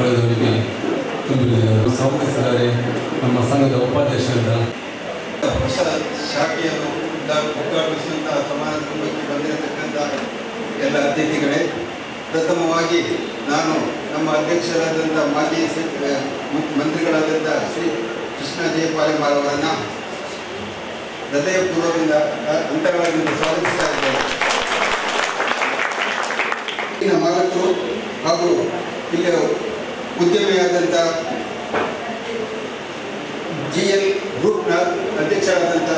ಪಡೆದವರಿಗೆ ಸ್ವಾಗತಿಸಿದ್ದಾರೆ. ನಮ್ಮ ಸಂಘದ ಉಪಾಧ್ಯಕ್ಷರಿಂದ ಹೊಸ ಶಾಖೆಯನ್ನು ಉದ್ಘಾಟಿಸಿದಂಥ ಸಮಾರಂಭಕ್ಕೆ ಬಂದಿರತಕ್ಕಂಥ ಎಲ್ಲ ಅತಿಥಿಗಳೇ, ಪ್ರಥಮವಾಗಿ ನಾನು ನಮ್ಮ ಅಧ್ಯಕ್ಷರಾದಂಥ ಮಾಜಿ ಮಂತ್ರಿಗಳಾದಂಥ ಶ್ರೀ ಕೃಷ್ಣ ಜಯಪಾಲಿಮಾರ್ ಅವರನ್ನು ಹೃದಯಪೂರ್ವಕದಿಂದ ಅಂತರಾಳದಿಂದ ಸ್ವಾಗತಿಸ್ತಾ ಇದ್ದೇನೆ. ಇಲ್ಲಿನ ಮಾಲಕರು ಹಾಗೂ ಇಲ್ಲಿಯ ಉದ್ಯಮಿಯಾದಂಥ GL ಗ್ರೂಪ್ನ ಅಧ್ಯಕ್ಷರಾದಂಥ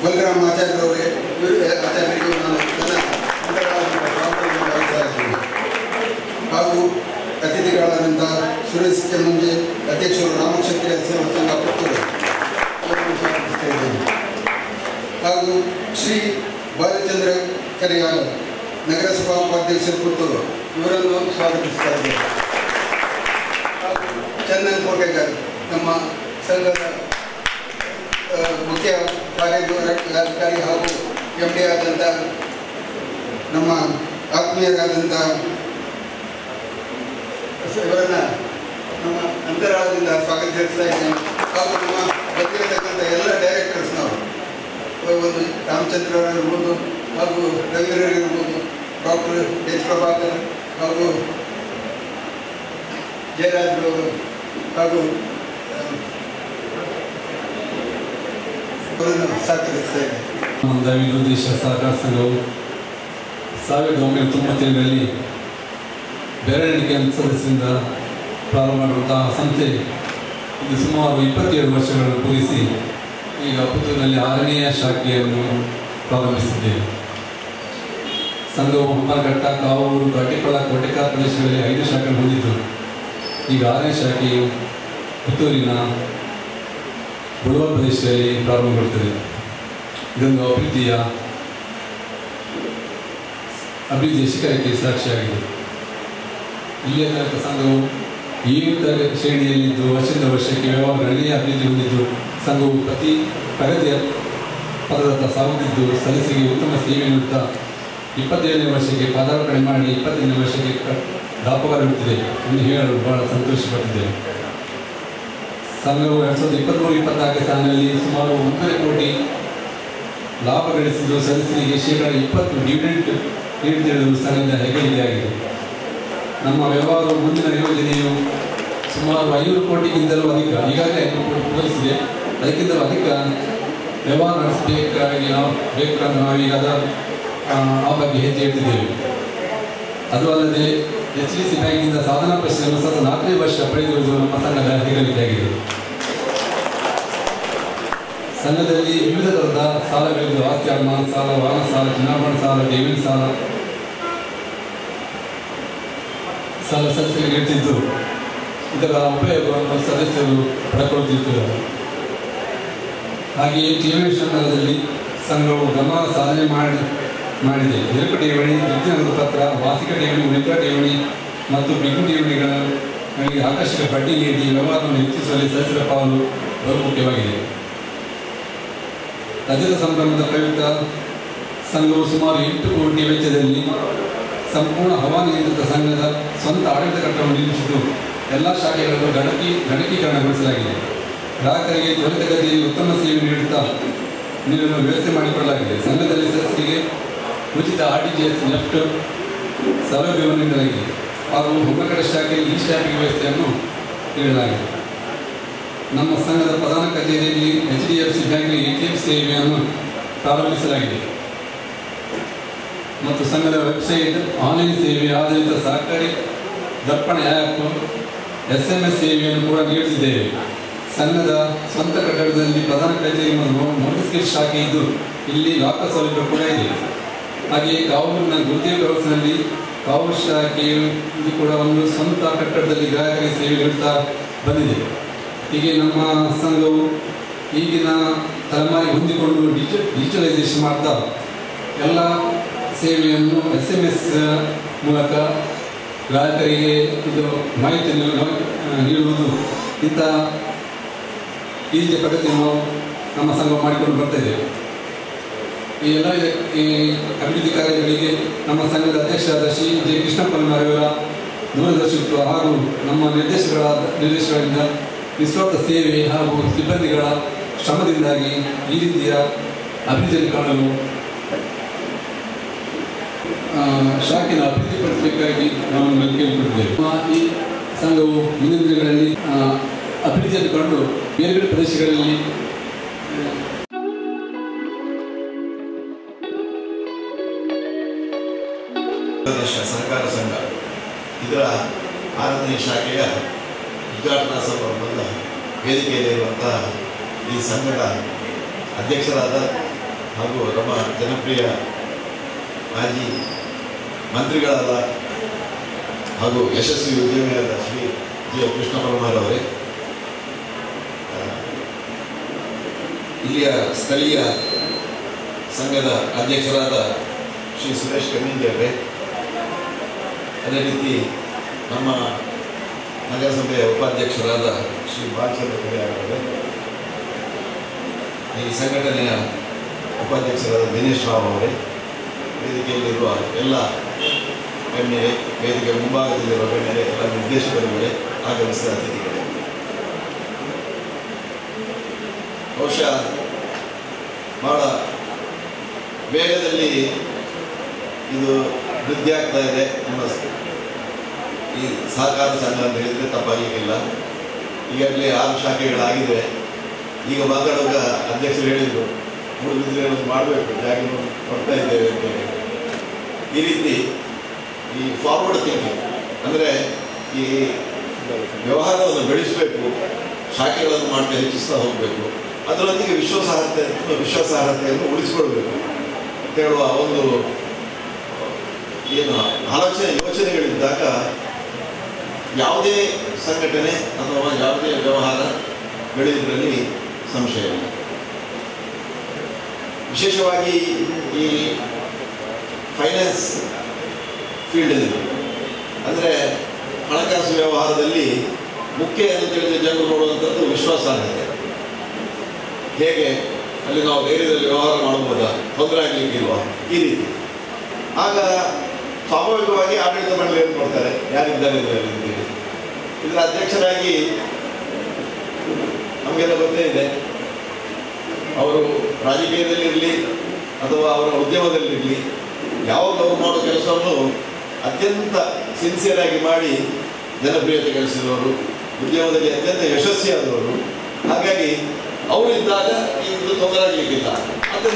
ಬಲರಾಮ್ ಆಚಾರ್ಯರವರಿಗೆ ನಾನು ನನ್ನ ಅಂತರಾಳದಿಂದ ಸ್ವಾಗತವನ್ನು ಬಯಸ್ತಾ ಇದ್ದೇನೆ. ಹಾಗೂ ಅತಿಥಿಗಳಾದಂಥ ಸುರೇಶ್ ಕೆಮ್ಮಂಜೆ ಅಧ್ಯಕ್ಷರು ರಾಮಕ್ಷತ್ರಿಯ ಸೇವಾ ಸಂಘ ಪುತ್ತೂರು ಅವರನ್ನು ಸ್ವಾಗತಿಸ್ತಾ ಇದ್ದೇನೆ. ಹಾಗೂ ಶ್ರೀ ಬಾಲಚಂದ್ರ ಕರಿಯಾಲ ನಗರಸಭಾ ಉಪಾಧ್ಯಕ್ಷರು ಪುತ್ತೂರು ಇವರನ್ನು ಸ್ವಾಗತಿಸ್ತಾ ಇದ್ದೇನೆ. ಹಾಗೂ ಚಂದನ್ ಕೋಟೆಗಾರ್ ನಮ್ಮ ಸಂಘದ ಮುಖ್ಯ ಕಾರ್ಯಕಾರಿ ಹಾಗೂ MD ಆದಂಥ ನಮ್ಮ ಆತ್ಮೀಯರಾದಂಥ ಇವರನ್ನು ನಮ್ಮ ಅಂತರಾಳದಿಂದ ಸ್ವಾಗತಿಸ್ತಾ ಇದ್ದೇನೆ. ಹಾಗೂ ನಮ್ಮ ಬಂದಿರತಕ್ಕಂಥ ಎಲ್ಲ ಡೈರೆಕ್ಟರ್ಸ್ನವರು, ಒಂದು ರಾಮಚಂದ್ರವರಿರ್ಬೋದು, ಹಾಗೂ ರವೀಂದ್ರರಿರ್ಬೋದು, ಡಾಕ್ಟರ್ ಎಚ್ ಪ್ರಭಾಕರ್ ಹಾಗೂ ಜಯರಾಜ್ರವರು ಹಾಗೂ ಅವರನ್ನು ಸಹಕರಿಸ್ತಾ ಇದೆ. ದೈವಿಕ ಉದ್ದೇಶ ಸಹಕಾರ ಸಂಘವು 1997ರಲ್ಲಿ ಬೆರಳಿಕೆ ಸದಸ್ಯರಿಂದ ಪ್ರಾರಂಭ ಮಾಡಿರುವಂತಹ ಸಂಸ್ಥೆ ಇದು ಸುಮಾರು 27 ವರ್ಷಗಳನ್ನು ಪೂರೈಸಿ ಈಗ ಪುತ್ತೂರಿನಲ್ಲಿ 6ನೆಯ ಶಾಖೆಯನ್ನು ಪ್ರಾರಂಭಿಸಿದ್ದೇವೆ. ಸಂಘವು ಹಮ್ಮನಘಟ್ಟ, ಕಾವೂರು, ಕಾಟಿಕೊಳ, ಕೋಟೆಕಾರ್ ಪ್ರದೇಶಗಳಲ್ಲಿ 5 ಶಾಖೆಗಳನ್ನು ಹೊಂದಿದ್ದು ಈಗ 6ನೇ ಶಾಖೆಯು ಪುತ್ತೂರಿನ ಬುಡವ ಪ್ರದೇಶದಲ್ಲಿ ಪ್ರಾರಂಭಗೊಳ್ಳುತ್ತದೆ. ಇದೊಂದು ಅಭಿವೃದ್ಧಿಯ ಶಿಖರಕ್ಕೆ ಸಾಕ್ಷಿಯಾಗಿದೆ. ಇಲ್ಲಿಯ ತನಕ ಸಂಘವು 7 ಶ್ರೇಣಿಯಲ್ಲಿದ್ದು ವರ್ಷದಿಂದ ವರ್ಷಕ್ಕೆ ವ್ಯವಹಾರ ಗಣನೀಯ ಅಭಿವೃದ್ಧಿ ಹೊಂದಿದ್ದು ಸಂಘವು ಪ್ರಗತಿಯ ಪದದತ್ತ ಸಾಗುತ್ತಿದ್ದು ಸದಸ್ಯರಿಗೆ ಉತ್ತಮ ಸೇವೆ ನೀಡುತ್ತಾ 27ನೇ ವರ್ಷಕ್ಕೆ ಪದಾರ್ಪಣೆ ಮಾಡಿ 25ನೇ ವರ್ಷಕ್ಕೆ ದಾಪಗಾಲಿಡುತ್ತಿದೆ ಎಂದು ಹೇಳಲು ಬಹಳ ಸಂತೋಷಪಟ್ಟಿದ್ದೇವೆ. ಸಂಘವು 2023-24 ಸಾಲಿನಲ್ಲಿ ಸುಮಾರು 1 ಕೋಟಿ ಲಾಭ ಗಳಿಸಿದ್ದು ಸದಸ್ಯರಿಗೆ ಶೇಕಡ 20 ಡಿವಿಡೆಂಟ್ ನೀಡುತ್ತಿರುವುದು ಸಂಘದ ಹೆಗ್ಗಳಿಕೆಯಾಗಿದೆ. ನಮ್ಮ ವ್ಯವಹಾರ ಮುಂದಿನ ಯೋಜನೆಯು ಸುಮಾರು 500 ಕೋಟಿಗಿಂತಲೂ ಅಧಿಕ, ಈಗಾಗಲೇ 500 ಕೋಟಿ ಪೂರೈಸಿದೆ, ಅದಕ್ಕಿಂತಲೂ ಅಧಿಕ ವ್ಯವಹಾರ ನಡೆಸಬೇಕಾಗಿ ನಾವೀಗ ಆ ಬಗ್ಗೆ ಹೆಜ್ಜೆ ಇಟ್ಟಿದ್ದೇವೆ. ಅದು ಅಲ್ಲದೆ HDFC ಬ್ಯಾಂಕಿನಿಂದ ಸಾಧನಾ ಪ್ರಶಸ್ತಿಯನ್ನು ಸತತ 4ನೇ ವರ್ಷ ಪಡೆದಿರುವುದು ನಮ್ಮ ಸಂಘದ ಹೆಗ್ಗಳಿಕೆಯಾಗಿದೆ. ಸಂಘದಲ್ಲಿ ವಿವಿಧ ಥರದ ಸಾಲಗಳಿದ್ದು ಆಸ್ತಿ ಅಡಮಾನ ಸಾಲ, ವಾಹನ ಸಾಲ, ಚಿನ್ನಾಭರಣ ಸಾಲ, ಠೇವಣಿ ಸಾಲ ಸದಸ್ಯರಿಗೆ ನೀಡುತ್ತಿದ್ದು ಇದರ ಉಪಯೋಗವನ್ನು ಸದಸ್ಯರು ಪಡೆದುಕೊಳ್ಳುತ್ತಿದ್ದಾರೆ. ಹಾಗೆಯೇ ಠೇವಣಿ ಸಂಘದಲ್ಲಿ ಸಂಘವು ಗಮನ ಸಾಧನೆ ಮಾಡಿದೆ. ನಿರಕು ಠೇವಣಿ, ವೃತ್ತಿನಗದು ಪತ್ರ, ಮಾಸಿಕ ಠೇವಣಿ, ಉಳಿದ ಠೇವಣಿ ಮತ್ತು ಬಿಗು ಠೇವಣಿಗಳಿಗೆ ಆಕರ್ಷಕ ಬಡ್ಡಿ ನೀಡಿ ವ್ಯವಹಾರವನ್ನು ಹೆಚ್ಚಿಸುವಲ್ಲಿ ಸದಸ್ಯರ ಪಾಲು ಬಹುಮುಖ್ಯವಾಗಿದೆ. ರಜತ ಸಂಭ್ರಮದ ಪ್ರಯುಕ್ತ ಸಂಘವು ಸುಮಾರು 8 ಕೋಟಿ ವೆಚ್ಚದಲ್ಲಿ ಸಂಪೂರ್ಣ ಹವಾನಿಯಂತ್ರಿತ ಸಂಘದ ಸ್ವಂತ ಆಡಳಿತ ಕಟ್ಟಡವನ್ನು ನಿರ್ಮಿಸಿದ್ದು ಎಲ್ಲ ಶಾಖೆಗಳನ್ನು ಗಣಕೀಕರಣಗೊಳಿಸಲಾಗಿದೆ. ಗ್ರಾಹಕರಿಗೆ ತ್ವರಿತಗತಿಯಲ್ಲಿ ಉತ್ತಮ ಸೇವೆ ನೀಡಲು ವ್ಯವಸ್ಥೆ ಮಾಡಿಕೊಳ್ಳಲಾಗಿದೆ. ಸಂಘದಲ್ಲಿ ಸದಸ್ಯರಿಗೆ ಉಚಿತ RTGS ನೆಫ್ಟ್ ಸೌಲಭ್ಯವನ್ನು ನೀಡಲಾಗಿದೆ ಹಾಗೂ ಹೊಮ್ಮನಘಟ್ಟ ಶಾಖೆಯಲ್ಲಿ ಈ ಸ್ಟ್ಯಾಂಪಿಂಗ್ ವ್ಯವಸ್ಥೆಯನ್ನು ನೀಡಲಾಗಿದೆ. ನಮ್ಮ ಸಂಘದ ಪ್ರಧಾನ ಕಚೇರಿಯಲ್ಲಿ HDFC ಬ್ಯಾಂಕಿನ ATM ಸೇವೆಯನ್ನು ಪ್ರಾರಂಭಿಸಲಾಗಿದೆ ಮತ್ತು ಸಂಘದ ವೆಬ್ಸೈಟ್, ಆನ್ಲೈನ್ ಸೇವೆ ಆಧಾರಿತ ಸಹಕಾರಿ ದರ್ಪಣ ಆ್ಯಪ್, SMS ಸೇವೆಯನ್ನು ಕೂಡ ನೀಡುತ್ತಿದ್ದೇವೆ. ಸಂಘದ ಸ್ವಂತ ಕಟ್ಟಡದಲ್ಲಿ ಪ್ರಧಾನ ಕಚೇರಿ ಮತ್ತು ನೋಟಿಸ್ ಶಾಖೆ ಇದ್ದು ಇಲ್ಲಿ ಲಾಕರ್ ಸೌಲಭ್ಯ ಕೂಡ ಇದೆ. ಹಾಗೆಯೇ ಕಾವೂರಿನ ಗುರುದೇವ್ ಹೌಸ್ನಲ್ಲಿ ಕಾವೂರು ಶಾಖೆಯು ಇದು ಕೂಡ ಒಂದು ಸ್ವಂತ ಕಟ್ಟಡದಲ್ಲಿ ಗ್ರಾಹಕರಿಗೆ ಸೇವೆ ನೀಡುತ್ತಾ ಬಂದಿದೆ. ಹೀಗೆ ನಮ್ಮ ಸಂಘವು ಈಗಿನ ತಲೆಮಾರಿಗೆ ಹೊಂದಿಕೊಂಡು ಡಿಜಿಟಲೈಸೇಷನ್ ಮಾಡ್ತಾ ಎಲ್ಲ ಸೇವೆಯನ್ನು SMS ಮೂಲಕ ಗ್ರಾಹಕರಿಗೆ ಇದು ಮಾಹಿತಿಯನ್ನು ನೀಡುವುದು ಇಂಥ ಈ ರೀತಿಯ ಪ್ರಗತಿಯನ್ನು ನಮ್ಮ ಸಂಘ ಮಾಡಿಕೊಂಡು ಬರ್ತಾ ಇದೆ. ಈ ಎಲ್ಲ ಅಭಿವೃದ್ಧಿ ಕಾರ್ಯಗಳಿಗೆ ನಮ್ಮ ಸಂಘದ ಅಧ್ಯಕ್ಷರಾದ ಶ್ರೀ ಜೆ ಕೃಷ್ಣಪ್ಪನವರ ದೂರದರ್ಶಕತ್ವ ಹಾಗೂ ನಮ್ಮ ನಿರ್ದೇಶಕರಿಂದ ನಿಸ್ವಾರ್ಥ ಸೇವೆ ಹಾಗೂ ಸಿಬ್ಬಂದಿಗಳ ಶ್ರಮದಿಂದಾಗಿ ಈ ರೀತಿಯ ಅಭಿವೃದ್ಧಿಯನ್ನು ಕಾಣಲು ಶಾಖೆಯನ್ನು ಅಭಿವೃದ್ಧಿಪಡಿಸಬೇಕಾಗಿ ನಾವು ಕೇಳಿಕೊಂಡಿದ್ದೇವೆ. ಈ ಸಂಘವು ಮುಂದಿನ ದಿನಗಳಲ್ಲಿ ಅಭಿವೃದ್ಧಿಯನ್ನು ಕಂಡು ಬೇರೆ ಬೇರೆ ಪ್ರದೇಶಗಳಲ್ಲಿ ಸಹಕಾರ ಸಂಘ ಇದರ 6ನೇ ಶಾಖೆಯ ಉದ್ಘಾಟನಾ ಸಮಾರಂಭದ ವೇದಿಕೆಯಲ್ಲಿರುವಂತಹ ಈ ಸಂಘದ ಅಧ್ಯಕ್ಷರಾದ ಹಾಗೂ ನಮ್ಮ ಜನಪ್ರಿಯ ಮಾಜಿ ಮಂತ್ರಿಗಳಾದ ಹಾಗೂ ಯಶಸ್ವಿ ಉದ್ಯಮಿಯಾದ ಶ್ರೀ ಜಿ ಕೃಷ್ಣ ಪರಮಾರವರೇ, ಇಲ್ಲಿಯ ಸ್ಥಳೀಯ ಸಂಘದ ಅಧ್ಯಕ್ಷರಾದ ಶ್ರೀ ಸುರೇಶ್ ಕನ್ನಿಂಜಿ ಅವರೇ, ಅದೇ ರೀತಿ ನಮ್ಮ ನಗರಸಭೆಯ ಉಪಾಧ್ಯಕ್ಷರಾದ ಶ್ರೀ ಬಾಲಚಂದ್ರ ಅವರೇ, ಈ ಸಂಘಟನೆಯ ಉಪಾಧ್ಯಕ್ಷರಾದ ದಿನೇಶ್ ರಾವ್ ಅವರೇ, ವೇದಿಕೆಯಲ್ಲಿರುವ ಎಲ್ಲ ಗಣ್ಯರೇ, ವೇದಿಕೆ ಮುಂಭಾಗದಲ್ಲಿರುವ ಗಣ್ಯರೇ, ಎಲ್ಲ ನಿರ್ದೇಶಕರುಗಳೇ, ಆಗಮಿಸಿದ ಅತಿಥಿಗಳೇ, ಬಹುಶಃ ಬಹಳ ವೇಗದಲ್ಲಿ ಇದು ವೃದ್ಧಿ ಆಗ್ತಾ ಇದೆ ನಮ್ಮ ಈ ಸಹಕಾರ ಸಂಘ ಅಂತ ಹೇಳಿದರೆ ತಪ್ಪಾಗಲಿಕ್ಕಿಲ್ಲ. ಈಗಾಗಲೇ 6 ಶಾಖೆಗಳಾಗಿವೆ. ಈಗ ಮಾತಾಡುವಾಗ ಅಧ್ಯಕ್ಷರು ಹೇಳಿದರು 3 ದಿನಗಳನ್ನು ಮಾಡಬೇಕು, ಜಾಗ ಕೊಡ್ತಾ ಇದ್ದೇವೆ ಅಂತ ಹೇಳಿ. ಈ ರೀತಿ ಈ ಫಾರ್ವರ್ಡ್ ಥಿಂಕಿಂಗ್ ಅಂದರೆ ಈ ವ್ಯವಹಾರವನ್ನು ಬೆಳೆಸಬೇಕು, ಶಾಖೆಗಳನ್ನು ಮಾಡ್ತಾ ಹೆಚ್ಚಿಸ್ತಾ ಹೋಗಬೇಕು, ಅದರೊಂದಿಗೆ ವಿಶ್ವಾಸಾರ್ಹತೆಯನ್ನು ಉಳಿಸಿಕೊಳ್ಬೇಕು ಅಂತ ಹೇಳುವ ಒಂದು ಏನು ಯೋಚನೆಗಳಿದ್ದಾಗ ಯಾವುದೇ ಸಂಘಟನೆ ಅಥವಾ ಯಾವುದೇ ವ್ಯವಹಾರ ಬೆಳೆಯುವುದರಲ್ಲಿ ಸಂಶಯ ಇಲ್ಲ. ವಿಶೇಷವಾಗಿ ಈ ಫೈನಾನ್ಸ್ ಫೀಲ್ಡಲ್ಲಿ ಅಂದರೆ ಹಣಕಾಸು ವ್ಯವಹಾರದಲ್ಲಿ ಮುಖ್ಯ ಅಂತ ಹೇಳಿದ್ರೆ ಜನರು ನೋಡುವಂಥದ್ದು ವಿಶ್ವಾಸಾರ್ಹತೆ. ಹೇಗೆ ಅಲ್ಲಿ ನಾವು ಧೈರ್ಯದಲ್ಲಿ ವ್ಯವಹಾರ ಮಾಡಬಹುದಾ, ತೊಂದರೆ ಆಗಲಿಕ್ಕಿಲ್ವಾ, ಈ ರೀತಿ. ಆಗ ಸ್ವಾಭಾವಿಕವಾಗಿ ಆಡಳಿತ ಮಂಡಳಿ ಏನು ಮಾಡ್ತಾರೆ, ಯಾರಿದ್ದಾರೆ ಇದರಲ್ಲಿ ಅಂತೇಳಿ. ಇದರ ಅಧ್ಯಕ್ಷರಾಗಿ ನಮಗೆಲ್ಲ ಗೊತ್ತೇ ಇದೆ, ಅವರು ರಾಜಕೀಯದಲ್ಲಿರಲಿ ಅಥವಾ ಅವರ ಉದ್ಯಮದಲ್ಲಿರಲಿ ಯಾವಾಗ ಅವರು ಮಾಡೋ ಕೆಲಸವನ್ನು ಅತ್ಯಂತ ಸಿನ್ಸಿಯರ್ ಆಗಿ ಮಾಡಿ ಜನಪ್ರಿಯತೆ ಗಳಿಸಿದವರು, ಉದ್ಯಮದಲ್ಲಿ ಅತ್ಯಂತ ಯಶಸ್ವಿಯಾದವರು. ಹಾಗಾಗಿ ಅವರಿದ್ದಾಗ ಇದು ತೊಂದರೆ ಆಗಲಿಕ್ಕಿಲ್ಲ ಅಂತ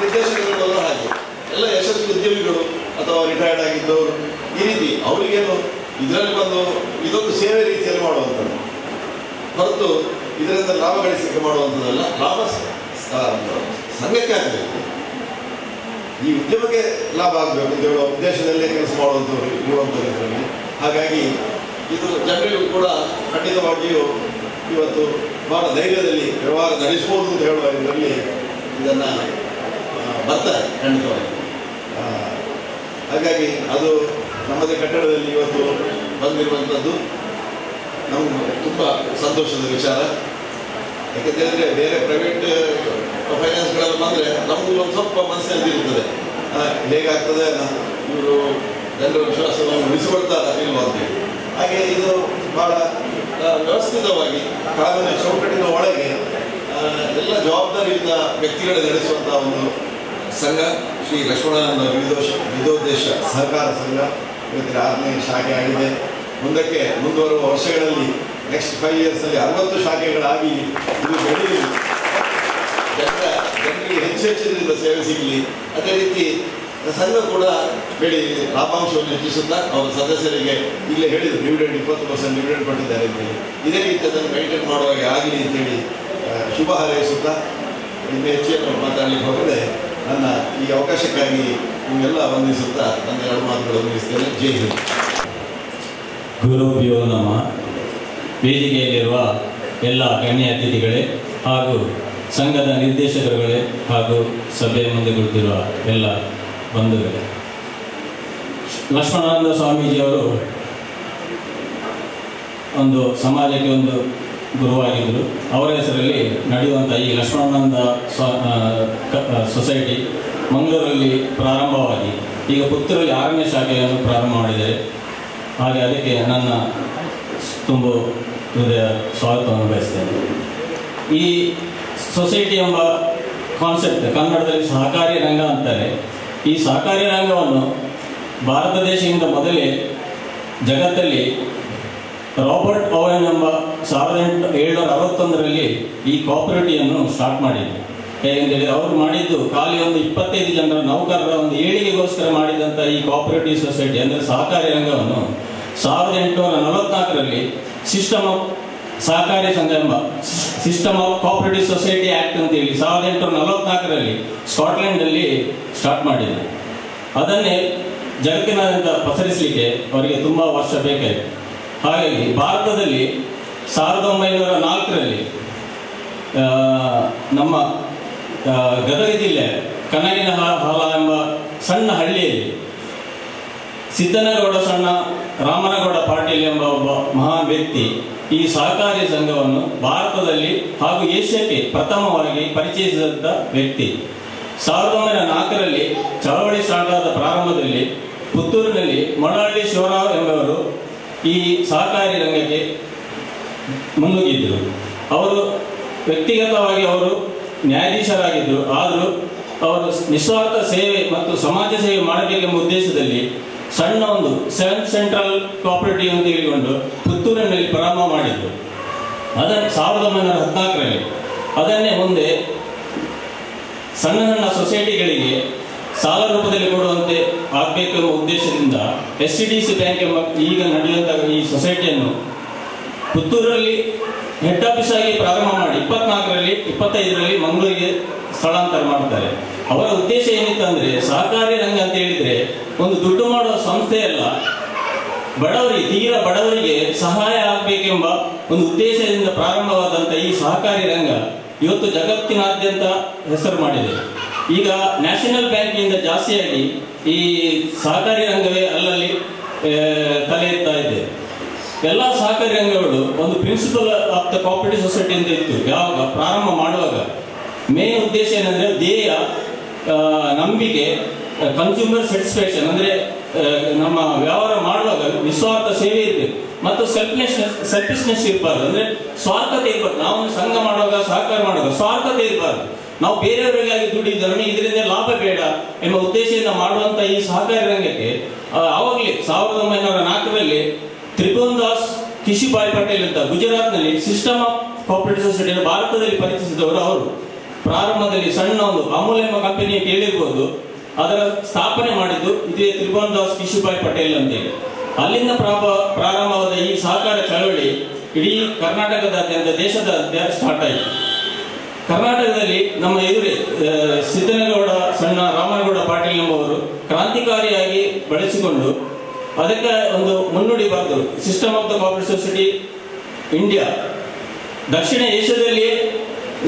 ನಿರ್ದೇಶಕರುಗಳು ಹಾಗೆ ಎಲ್ಲ ಯಶಸ್ವಿ ಉದ್ಯಮಿಗಳು ಅಥವಾ ರಿಟೈರ್ಡ್ ಆಗಿದ್ದವರು ಈ ರೀತಿ ಅವರಿಗೇನು ಇದರಲ್ಲಿ ಬಂದು ಇದೊಂದು ಸೇವೆ ರೀತಿಯಲ್ಲಿ ಮಾಡುವಂಥದ್ದು ಹೊರತು ಇದರಿಂದ ಲಾಭ ಗಳಿಸಲಿಕ್ಕೆ ಮಾಡುವಂಥದ್ದಲ್ಲ. ಲಾಭ ಸಂಘಕ್ಕೆ ಆಗಬೇಕು, ಈ ಉದ್ಯಮಕ್ಕೆ ಲಾಭ ಆಗಬೇಕು ಅಂತ ಹೇಳುವ ಉದ್ದೇಶದಲ್ಲೇ ಕೆಲಸ ಮಾಡುವಂಥವ್ರು ಇರುವಂಥದ್ದು ಇದರಲ್ಲಿ. ಹಾಗಾಗಿ ಇದು ಜನರಿಗೂ ಕೂಡ ಖಂಡಿತವಾಗಿಯೂ ಇವತ್ತು ಬಹಳ ಧೈರ್ಯದಲ್ಲಿ ವ್ಯವಹಾರ ನಡೆಸಬಹುದು ಅಂತ ಹೇಳುವ ಇದರಲ್ಲಿ ಇದನ್ನು ಬರ್ತಾರೆ ಖಂಡಿತವಾಗಿ. ಹಾಗಾಗಿ ಅದು ನಮ್ಮದೇ ಕಟ್ಟಡದಲ್ಲಿ ಇವತ್ತು ಬಂದಿರುವಂಥದ್ದು ನಮ್ಗೆ ತುಂಬ ಸಂತೋಷದ ವಿಚಾರ. ಯಾಕೆಂತ ಹೇಳಿದ್ರೆ ಬೇರೆ ಪ್ರೈವೇಟ್ ಫೈನಾನ್ಸ್ಗಳೆಲ್ಲ ಬಂದರೆ ನಮಗೂ ಒಂದು ಸ್ವಲ್ಪ ಮನಸ್ಸಿನಲ್ಲಿ ಇರ್ತದೆ, ಹೇಗಾಗ್ತದೆ, ಇವರು ಜನರ ವಿಶ್ವಾಸವನ್ನು ಉಳಿಸಿಕೊಳ್ತಾರ ಇಲ್ವ ಅಂತೇಳಿ. ಹಾಗೆ ಇದು ಬಹಳ ವ್ಯವಸ್ಥಿತವಾಗಿ ಕಾನೂನಿನ ಚೌಕಟ್ಟಿನ ಒಳಗೆ ಎಲ್ಲ ಜವಾಬ್ದಾರಿಯಿಂದ ವ್ಯಕ್ತಿಗಳು ನಡೆಸುವಂಥ ಒಂದು ಸಂಘ ಶ್ರೀ ಲಕ್ಷ್ಮಣಾನಂದ ವಿವಿಧೋದ್ದೇಶ ಸಹಕಾರ ಸಂಘ ಇವತ್ತಿನ 6ನೇ ಶಾಖೆ ಆಗಿದೆ. ಮುಂದಕ್ಕೆ ಮುಂದುವರುವ ವರ್ಷಗಳಲ್ಲಿ ನೆಕ್ಸ್ಟ್ 5 ಇಯರ್ಸ್ನಲ್ಲಿ 60 ಶಾಖೆಗಳಾಗಿ ಇದು ಬೆಳೆಯಲಿ, ಜನರಿಗೆ ಹೆಚ್ಚಿನಿಂದ ಸೇವೆ ಸಿಗಲಿ. ಅದೇ ರೀತಿ ಸಂಘ ಕೂಡ ಬೆಳಿ ಲಾಭಾಂಶವನ್ನು ಹೆಚ್ಚಿಸುತ್ತಾ ಅವರ ಸದಸ್ಯರಿಗೆ ಇಲ್ಲೇ ಹೇಳಿದ್ರು ಡಿವಿಡೆಂಡ್ 20% ಡಿವಿಡೆಂಡ್ ಕೊಟ್ಟಿದ್ದಾರೆ ಅಂತೇಳಿ. ಇದೇ ರೀತಿ ಅದನ್ನು ಮೇಂಟೈನ್ ಮಾಡುವಾಗೆ ಆಗಲಿ ಅಂತೇಳಿ ಶುಭ ಹಾರೈಸುತ್ತಾ ಇನ್ನು ಹೆಚ್ಚೇನು ಮಾತಾಡಲಿಕ್ಕೆ ಹೋಗದೆ ನನ್ನ ಈ ಅವಕಾಶಕ್ಕಾಗಿ ನಿಮ್ಮೆಲ್ಲ ವಂದಿಸುತ್ತಾ ನನ್ನ 2 ಮಾತುಗಳನ್ನು ಮುಗಿಸ್ತೇನೆ. ಜೈ ಹಿಂದ್. ಗುರುಭ್ಯೋ ನಮಃ. ವೇದಿಕೆಯಲ್ಲಿರುವ ಎಲ್ಲ ಗಣ್ಯ ಅತಿಥಿಗಳೇ ಹಾಗೂ ಸಂಘದ ನಿರ್ದೇಶಕರುಗಳೇ ಹಾಗೂ ಸಭೆಯ ಮುಂದೆ ಕುಳಿತಿರುವ ಎಲ್ಲ ಬಂಧುಗಳೇ, ಲಕ್ಷ್ಮಣಾನಂದ ಸ್ವಾಮೀಜಿಯವರು ಒಂದು ಸಮಾಜಕ್ಕೆ ಒಂದು ಗುರುವಾಗಿದ್ದರು. ಅವರ ಹೆಸರಲ್ಲಿ ನಡೆಯುವಂಥ ಈ ಲಕ್ಷ್ಮಣಾನಂದ ಸೊಸೈಟಿ ಮಂಗಳೂರಲ್ಲಿ ಪ್ರಾರಂಭವಾಗಿ ಈಗ ಪುತ್ತೂರಲ್ಲಿ 6ನೇ ಶಾಖೆಯನ್ನು ಪ್ರಾರಂಭ ಮಾಡಿದ್ದಾರೆ. ಹಾಗೆ ಅದಕ್ಕೆ ನನ್ನ ತುಂಬ ಹೃದಯ ಸ್ವಾಗತವನ್ನು ಬಯಸ್ತೇನೆ. ಈ ಸೊಸೈಟಿ ಎಂಬ ಕಾನ್ಸೆಪ್ಟ್ ಕನ್ನಡದಲ್ಲಿ ಸಹಕಾರಿ ರಂಗ ಅಂತಾರೆ. ಈ ಸಹಕಾರಿ ರಂಗವನ್ನು ಭಾರತ ದೇಶದಿಂದ ಮೊದಲೇ ಜಗತ್ತಲ್ಲಿ ರಾಬರ್ಟ್ ಓವೆನ್ ಎಂಬ 1761ರಲ್ಲಿ ಈ ಕೋಆಪರೇಟಿವನ್ನು ಸ್ಟಾರ್ಟ್ ಮಾಡಿದ್ರು. ಹೇಗೆಂದರೆ ಅವರು ಮಾಡಿದ್ದು ಖಾಲಿ ಒಂದು 25 ಜನರ ನೌಕರರ ಒಂದು ಏಳಿಗೆಗೋಸ್ಕರ ಮಾಡಿದಂಥ ಈ ಕೋಆಪರೇಟಿವ್ ಸೊಸೈಟಿ ಅಂದರೆ ಸಹಕಾರಿ ರಂಗವನ್ನು 1844ರಲ್ಲಿ ಸಿಸ್ಟಮ್ ಆಫ್ ಸಹಕಾರಿ ಸಂಘ ಎಂಬ system of cooperative society act ಅಂತೇಳಿ 1844ರಲ್ಲಿ ಸ್ಕಾಟ್ಲೆಂಡಲ್ಲಿ ಸ್ಟಾರ್ಟ್ ಮಾಡಿದರು. ಅದನ್ನೇ ಜಗತ್ತಿನಾದ್ಯಂತ ಪಸರಿಸಲಿಕ್ಕೆ ಅವರಿಗೆ ತುಂಬ ವರ್ಷ ಬೇಕಾಯಿತು. ಹಾಗಾಗಿ ಭಾರತದಲ್ಲಿ 1904ರಲ್ಲಿ ನಮ್ಮ ಗದಗ ಜಿಲ್ಲೆ ಕನಗಿನ ಹಾಲ ಎಂಬ ಸಣ್ಣ ಹಳ್ಳಿಯಲ್ಲಿ ಸಿದ್ದನಗೌಡ ಸಣ್ಣ ರಾಮನಗೌಡ ಪಾಟೀಲ್ ಎಂಬ ಒಬ್ಬ ಮಹಾನ್ ವ್ಯಕ್ತಿ ಈ ಸಹಕಾರಿ ಸಂಘವನ್ನು ಭಾರತದಲ್ಲಿ ಹಾಗೂ ಏಷ್ಯಾಕ್ಕೆ ಪ್ರಥಮವಾಗಿ ಪರಿಚಯಿಸಿದಂಥ ವ್ಯಕ್ತಿ. 1904ರಲ್ಲಿ ಚಳವಳಿ ಸ್ಟಾರ್ಟ್ ಆದ ಪ್ರಾರಂಭದಲ್ಲಿ ಪುತ್ತೂರಿನಲ್ಲಿ ಮೊಳಹಳ್ಳಿ ಶಿವರಾವ್ ಎಂಬವರು ಈ ಸಹಕಾರಿ ರಂಗಕ್ಕೆ ಮುನ್ನುಗ್ಗಿದ್ದರು. ಅವರು ವ್ಯಕ್ತಿಗತವಾಗಿ ಅವರು ನ್ಯಾಯಾಧೀಶರಾಗಿದ್ದರು. ಆದರೂ ಅವರು ನಿಸ್ವಾರ್ಥ ಸೇವೆ ಮತ್ತು ಸಮಾಜ ಸೇವೆ ಮಾಡಬೇಕೆಂಬ ಉದ್ದೇಶದಲ್ಲಿ ಸಣ್ಣ ಒಂದು 7th ಸೆಂಟ್ರಲ್ ಕೋಆಪರೇಟಿವ್ ಅಂತ ಹೇಳಿಕೊಂಡು ಪುತ್ತೂರಿನಲ್ಲಿ ಪ್ರಾರಂಭ ಮಾಡಿದ್ರು. ಅದನ್ನು 1914ರಲ್ಲಿ ಅದನ್ನೇ ಮುಂದೆ ಸಣ್ಣ ಸಣ್ಣ ಸೊಸೈಟಿಗಳಿಗೆ ಸಾಲ ರೂಪದಲ್ಲಿ ಕೊಡುವಂತೆ ಆಗಬೇಕೆಂಬ ಉದ್ದೇಶದಿಂದ SCDC ಬ್ಯಾಂಕ್ ಎಂಬ ಈಗ ನಡೆಯುವಂಥ ಈ ಸೊಸೈಟಿಯನ್ನು ಪುತ್ತೂರಲ್ಲಿ ಹೆಡ್ ಆಫೀಸ್ ಆಗಿ ಪ್ರಾರಂಭ ಮಾಡಿ 25ರಲ್ಲಿ ಮಂಗಳೂರಿಗೆ ಸ್ಥಳಾಂತರ ಮಾಡ್ತಾರೆ. ಅವರ ಉದ್ದೇಶ ಏನಿತ್ತು ಅಂದರೆ ಸಹಕಾರಿ ರಂಗ ಅಂತ ಹೇಳಿದರೆ ಒಂದು ದುಡ್ಡು ಮಾಡುವ ಸಂಸ್ಥೆ ಅಲ್ಲ, ಬಡವರಿಗೆ ತೀರಾ ಬಡವರಿಗೆ ಸಹಾಯ ಆಗಬೇಕೆಂಬ ಒಂದು ಉದ್ದೇಶದಿಂದ ಪ್ರಾರಂಭವಾದಂಥ ಈ ಸಹಕಾರಿ ರಂಗ ಇವತ್ತು ಜಗತ್ತಿನಾದ್ಯಂತ ಹೆಸರು ಮಾಡಿದೆ. ಈಗ ನ್ಯಾಷನಲ್ ಬ್ಯಾಂಕಿನಿಂದ ಜಾಸ್ತಿಯಾಗಿ ಈ ಸಹಕಾರಿ ರಂಗವೇ ಅಲ್ಲಲ್ಲಿ ತಲೆ ಎತ್ತಾ ಇದೆ. ಎಲ್ಲ ಸಹಕಾರಿ ರಂಗಗಳು ಒಂದು principle of the cooperative society ಅಂತ ಇತ್ತು. ಯಾವಾಗ ಪ್ರಾರಂಭ ಮಾಡುವಾಗ ಮೇನ್ ಉದ್ದೇಶ ಏನಂದ್ರೆ ಧ್ಯೇಯ, ನಂಬಿಕೆ, ಕನ್ಸ್ಯೂಮರ್ ಸ್ಯಾಟಿಸ್ಫ್ಯಾಕ್ಷನ್ ಅಂದರೆ ನಮ್ಮ ವ್ಯವಹಾರ ಮಾಡುವಾಗ ನಿಸ್ವಾರ್ಥ ಸೇವೆ ಇರಬೇಕು ಮತ್ತು ಸೆಲ್ಫಿಶ್ನೆಸ್ ಇರಬಾರ್ದು. ಅಂದರೆ ಸ್ವಾರ್ಥತೆ ಇರಬಾರ್ದು. ನಾವು ಒಂದು ಸಂಘ ಮಾಡುವಾಗ ಸಹಕಾರ ಮಾಡುವಾಗ ಸ್ವಾರ್ಥತೆ ಇರಬಾರ್ದು. ನಾವು ಬೇರೆಯವರಿಗಾಗಿ ದುಡಿದು ನಮಗೆ ಇದರಿಂದ ಲಾಭ ಬೇಡ ಎಂಬ ಉದ್ದೇಶದಿಂದ ಮಾಡುವಂಥ ಈ ಸಹಕಾರಿ ರಂಗಕ್ಕೆ ಆವಾಗಲೇ 1904ರಲ್ಲಿ ತ್ರಿಭುವನ್ ದಾಸ್ ಕಿಶಿಭಾಯ್ ಪಟೇಲ್ ಅಂತ ಗುಜರಾತ್ನಲ್ಲಿ ಸಿಸ್ಟಮ್ ಆಫ್ ಕೋಆಪರೇಟಿವ್ ಸೊಸೈಟಿಯನ್ನು ಭಾರತದಲ್ಲಿ ಪರಿಚಯಿಸಿದವರು. ಅವರು ಪ್ರಾರಂಭದಲ್ಲಿ ಸಣ್ಣ ಒಂದು ಅಮೂಲ್ ಎಂಬ ಕಂಪನಿ ಕೇಳಿರ್ಬೋದು, ಅದರ ಸ್ಥಾಪನೆ ಮಾಡಿದ್ದು ಇದೇ ತ್ರಿಭುವನ್ ದಾಸ್ ಕಿಶಿಭಾಯ್ ಪಟೇಲ್ ಅಂತೇಳಿ. ಅಲ್ಲಿಂದ ಪ್ರಾರಂಭವಾದ ಈ ಸಹಕಾರ ಚಳವಳಿ ಇಡೀ ಕರ್ನಾಟಕದಾದ್ಯಂತ ದೇಶದಾದ್ಯಂತ ಸ್ಟಾರ್ಟ್ ಆಯಿತು. ಕರ್ನಾಟಕದಲ್ಲಿ ನಮ್ಮ ಎದುರೇ ಸಿದ್ದನಗೌಡ ಸಣ್ಣ ರಾಮನಗೌಡ ಪಾಟೀಲ್ ಎಂಬುವರು ಕ್ರಾಂತಿಕಾರಿಯಾಗಿ ಬಳಸಿಕೊಂಡು ಅದಕ್ಕೆ ಒಂದು ಮುನ್ನುಡಿ ಬರೆದರು. System of the cooperative society India. ದಕ್ಷಿಣ ಏಷ್ಯಾದಲ್ಲಿ